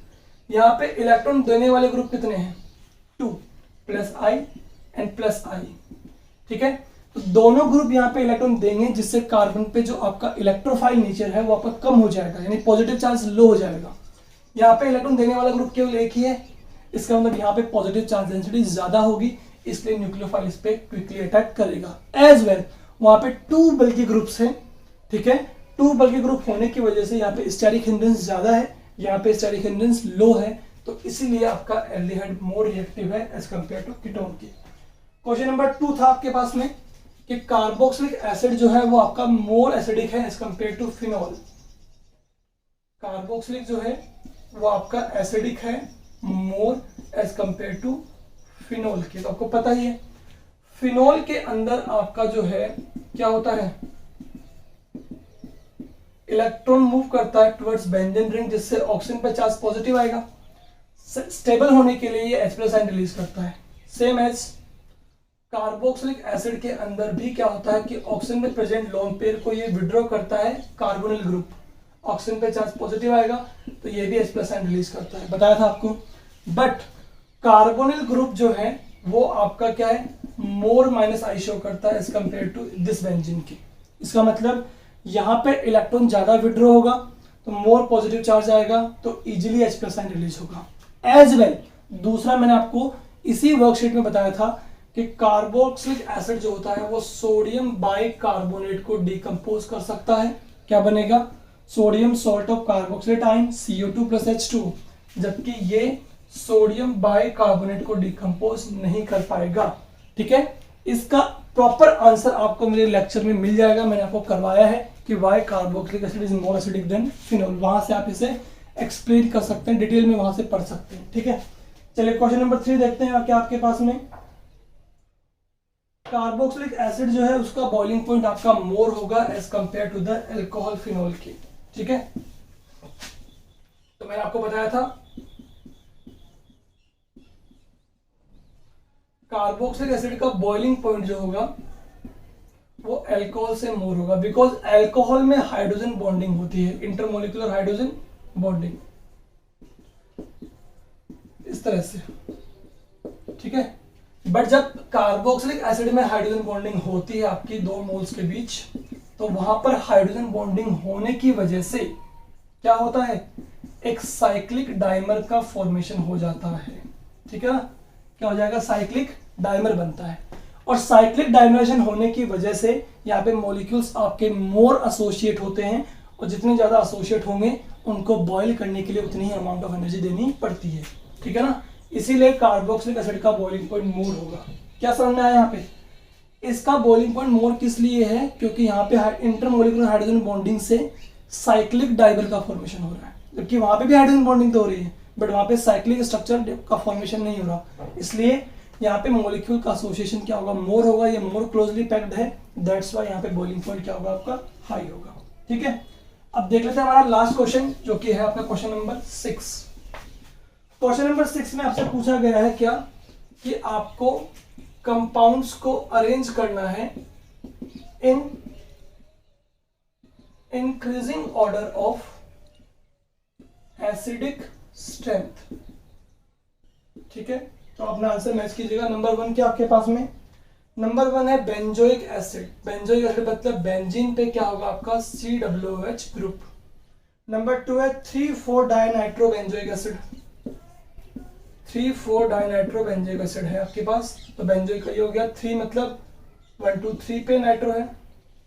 यहाँ पे इलेक्ट्रॉन देने वाले ग्रुप कितने हैं, 2 plus I and plus I, ठीक है। तो दोनों ग्रुप यहाँ पे इलेक्ट्रॉन देंगे जिससे कार्बन पे जो आपका इलेक्ट्रोफाइल नेचर है वो आपका कम हो जाएगा, यानी पॉजिटिव चार्ज लो हो जाएगा। यहाँ पे इलेक्ट्रॉन देने वाला ग्रुप केवल एक ही है, इसका मतलब यहाँ पे पॉजिटिव चार्ज डेंसिटी ज्यादा होगी, इसलिए न्यूक्लियोफाइल इस पे क्विकली अटैक करेगा। एज वेल वहां पे 2 बल्कि ग्रुप्स हैं, ठीक है, 2 बल्कि ग्रुप होने की वजह से यहाँ पे स्टेरिक हिंड्रेंस ज्यादा है, यहाँ पे स्टेरिक हिंड्रेंस लो है, तो इसीलिए आपका एल्डिहाइड मोर रिएक्टिव है एज कंपेयर टू कीटोन की। क्वेश्चन नंबर 2 था आपके पास में कि कार्बोक्सिलिक एसिड जो है वो आपका मोर एसिडिक है as compare to phenol. Carboxylic जो है वो आपका एसिडिक है more as compare to phenol के। तो आपको पता ही है फिनॉल के अंदर आपका जो है क्या होता है, इलेक्ट्रॉन मूव करता है टुवर्ड्स बेंजीन रिंग, जिससे ऑक्सीजन पर चार्ज पॉजिटिव आएगा। स्टेबल होने के लिए ये H+ आयन रिलीज करता है। सेम एज कार्बोक्सिलिक एसिड के अंदर भी क्या होता है कि ऑक्सीजन में प्रेजेंट लोन पेयर को ये विड्रॉ करता है कार्बोनिल ग्रुप, ऑक्सीजन पे चार्ज पॉजिटिव आएगा तो ये भी H+ आयन रिलीज करता है, बताया था आपको। बट कार्बोनिल ग्रुप जो है वो आपका क्या है, मोर माइनस I शो करता है as compare to this benzene की। इसका मतलब यहाँ पे इलेक्ट्रॉन ज्यादा विड्रॉ होगा तो मोर पॉजिटिव चार्ज आएगा, तो इजीली H+ आयन रिलीज होगा। एज वेल दूसरा मैंने आपको इसी वर्कशीट में बताया था कि कार्बोक्सिलिक एसिड जो होता है वो सोडियम बाइकार्बोनेट को डिकम्पोज कर सकता है, क्या बनेगा, sodium salt of carboxylate ion CO2 + H2, जबकि ये सोडियम बाइकार्बोनेट को डिकम्पोज नहीं कर पाएगा, ठीक है। इसका प्रॉपर आंसर आपको मेरे लेक्चर में मिल जाएगा, मैंने आपको करवाया है कि why carboxylic acid is more acidic than phenol, वहां से आप इसे एक्सप्लेन कर सकते हैं, डिटेल में वहां से पढ़ सकते हैं, ठीक है। चलिए क्वेश्चन नंबर 3 देखते हैं क्या आपके पास में। कार्बोक्सिलिक एसिड जो है उसका बॉइलिंग पॉइंट आपका मोर होगा as compare to the alcohol phenol की, ठीक है। तो मैंने आपको बताया था कार्बोक्सिलिक एसिड का बॉइलिंग पॉइंट जो होगा वो अल्कोहल से मोर होगा, बिकॉज अल्कोहल में हाइड्रोजन बॉन्डिंग होती है, इंटरमोलिकुलर हाइड्रोजन बॉन्डिंग, इस तरह से, ठीक है। बट जब कार्बोक्सिलिक एसिड में हाइड्रोजन बॉन्डिंग होती है आपकी दो मोल्स के बीच, तो वहां पर हाइड्रोजन बॉन्डिंग होने की वजह से क्या होता है, एक साइक्लिक डाइमर का फॉर्मेशन हो जाता है, ठीक है ना। क्या हो जाएगा, साइक्लिक डाइमर बनता है, और साइक्लिक डाइमरेशन होने की वजह से यहाँ पे मॉलिक्यूल्स आपके मोर एसोसिएट होते हैं, और जितने ज्यादा एसोसिएट होंगे उनको बॉईल करने के लिए उतनी ही अमाउंट ऑफ एनर्जी देनी पड़ती है, ठीक है ना। इसीलिए कार्बोक्सिलिक एसिड का बॉइलिंग पॉइंट मोर होगा। क्या समझ में आया यहाँ पे, इसका बॉइलिंग पॉइंट मोर किस लिए है, क्योंकि यहाँ पे इंटरमोलिकुलर हाइड्रोजन बॉन्डिंग से साइक्लिक डाइमर का फॉर्मेशन हो रहा है, जबकि वहां पे भी हाइड्रोजन बॉन्डिंग तो हो रही है, बट वहां पे साइक्लिक स्ट्रक्चर का फॉर्मेशन नहीं हो रहा, इसलिए यहाँ पे मॉलिक्यूल का एसोसिएशन क्या होगा, मोर होगा, ये मोर क्लोजली पैक्ड है, दैट्स व्हाई यहाँ पे बॉइलिंग पॉइंट क्या होगा आपका, हाई होगा, ठीक है। अब देख लेते हैं हमारा लास्ट क्वेश्चन, जो कि है आपका क्वेश्चन नंबर 6। क्वेश्चन नंबर 6 में आपसे पूछा गया है क्या, कि आपको कंपाउंड्स को अरेंज करना है in increasing order of acidic strength, ठीक है। तो अपना आंसर मैच कीजिएगा। नंबर 1 क्या आपके पास में, नंबर 1 है बेंजोइक एसिड, बेंजोइक एसिड मतलब बेंजीन पे क्या होगा आपका COOH ग्रुप। नंबर 2 है 3,4 dinitro benzoic acid, 3,4 dinitro benzoic acid है आपके पास, तो बेंजोइक का ये हो गया 3 मतलब 1 2 3 पे नाइट्रो है,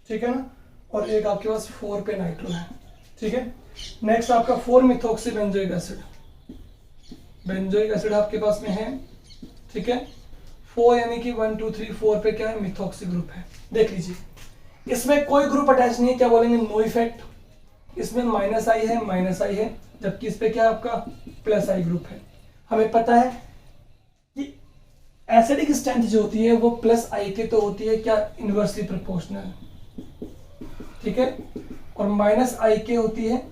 ठीक है ना, और एक आपके पास 4 पे नाइट्रो है, ठीक है। नेक्स्ट आपका 4 methoxy benzoic acid, benzoic acid आपके पास में है, ठीक है। 4 यानी कि 1 2 3 4 पे क्या है, मिथॉक्सी ग्रुप है। देख लीजिए इसमें कोई ग्रुप अटैच नहीं है, क्या बोलेंगे, नो इफेक्ट। इसमें -I है, -I है, जबकि इस पे क्या है आपका +I ग्रुप है। हमें पता है कि एसिडिक स्ट्रेंथ जो होती है वो +I के तो होती है क्या, इनवर्सली प्रोपोर्शनल, ठीक है, और -I के होती है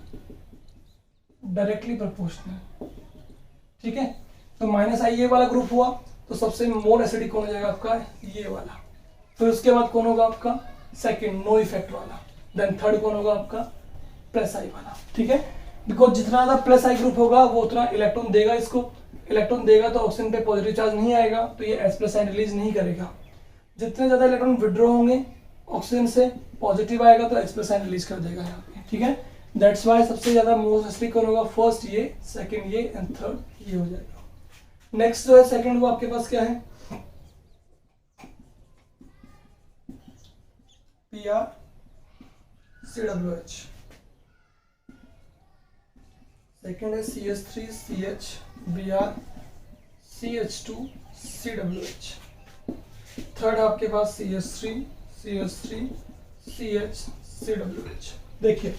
डायरेक्टली प्रोपोर्शनल, ठीक है। तो -I ये वाला ग्रुप हुआ, तो सबसे मोर एसिडिक कौन हो जाएगा आपका, ये वाला। फिर उसके बाद कौन होगा आपका सेकंड, नो इफेक्ट वाला। देन थर्ड कौन होगा आपका +I वाला, ठीक है। बिकॉज जितना ज्यादा +I ग्रुप होगा वो उतना इलेक्ट्रॉन देगा, इसको इलेक्ट्रॉन देगा तो ऑक्सीजन पे पॉजिटिव चार्ज नहीं आएगा, तो ये H+I रिलीज नहीं करेगा। जितने ज्यादा इलेक्ट्रॉन विड्रॉ होंगे ऑक्सीजन से, पॉजिटिव आएगा तो H+I रिलीज कर देगा यहाँ पे, ठीक है। दैट्स वाई सबसे ज्यादा मोस्ट एसिडिक कौन होगा, फर्स्ट ये, सेकंड ये, एंड थर्ड ये हो जाएगा। नेक्स्ट जो है सेकंड, वो आपके पास क्या है, PrCOOH। सेकंड है CH3CH BrCH2COOH। थर्ड आपके पास CH3CH3CHCOOH। देखिए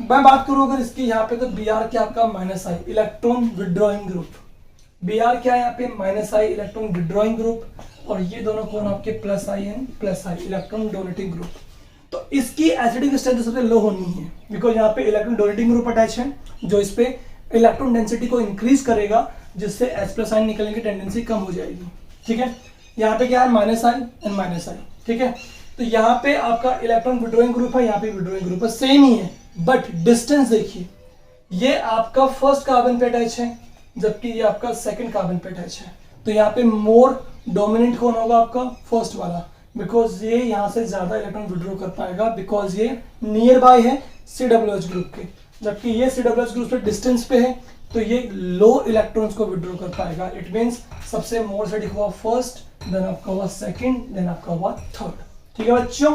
मैं बात करूं अगर इसकी यहाँ पे, तो Br क्या आपका -I electron withdrawing group, Br क्या है यहाँ पे -I इलेक्ट्रॉन विड्रॉइंग ग्रुप, और ये दोनों कौन आपके +I and +I electron donating group. तो इसकी एसिडिक स्ट्रेंथ सबसे लो होनी है, बिकॉज यहाँ पे इलेक्ट्रॉन डोनेटिंग ग्रुप अटैच है, जो इस पे इलेक्ट्रॉन डेंसिटी को इंक्रीज करेगा, जिससे H+I निकलने की टेंडेंसी कम हो जाएगी, ठीक है। यहाँ पे क्या है -I एंड -I, ठीक है। तो यहाँ पे आपका इलेक्ट्रॉन विड्रॉइंग ग्रुप है, यहाँ पे विड्रॉइंग ग्रुप है, सेम ही है, बट डिस्टेंस देखिए, ये आपका फर्स्ट कार्बन पे अटैच है, जबकि ये आपका सेकंड कार्बन पे अटैच है। तो यहाँ पे मोर डोमिनेंट कौन होगा आपका, फर्स्ट वाला, बिकॉज ये यहाँ से ज्यादा इलेक्ट्रॉन विड्रॉ कर पाएगा, बिकॉज ये नियर बाय है COOH ग्रुप के, जबकि ये COOH ग्रुप से डिस्टेंस पे है, तो ये लो इलेक्ट्रॉन्स को विड्रॉ कर पाएगा। इट मींस सबसे मोर एसिडिक हुआ फर्स्ट, देन आपका हुआ सेकंड, देन आपका हुआ थर्ड, ठीक है बच्चों।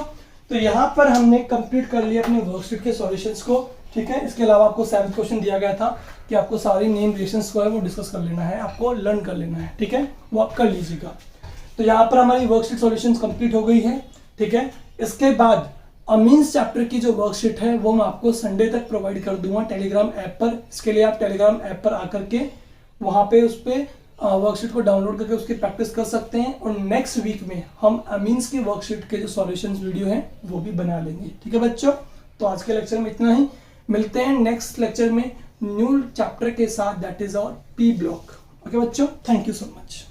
तो यहाँ पर हमने कंप्लीट कर लिया अपने वर्कशीट के सॉल्यूशंस को, ठीक है। इसके अलावा आपको 7th क्वेश्चन दिया गया था कि आपको सारी नेम रिलेशंस को है वो डिस्कस कर लेना है, आपको लर्न कर लेना है, ठीक है, वो आप कर लीजिएगा। तो यहाँ पर हमारी वर्कशीट सॉल्यूशंस कंप्लीट हो गई है, ठीक है। इसके बाद अमीन्स चैप्टर की जो वर्कशीट है वो मैं आपको संडे तक प्रोवाइड कर दूंगा टेलीग्राम ऐप पर। इसके लिए आप टेलीग्राम ऐप पर आकर के वहाँ पे उस पर वर्कशीट को डाउनलोड करके उसकी प्रैक्टिस कर सकते हैं, और नेक्स्ट वीक में हम अमीन्स की वर्कशीट के जो सॉल्यूशंस वीडियो हैं वो भी बना लेंगे, ठीक है बच्चों। तो आज के लेक्चर में इतना ही, मिलते हैं नेक्स्ट लेक्चर में न्यू चैप्टर के साथ, that is our P block. Okay बच्चों, थैंक यू सो मच।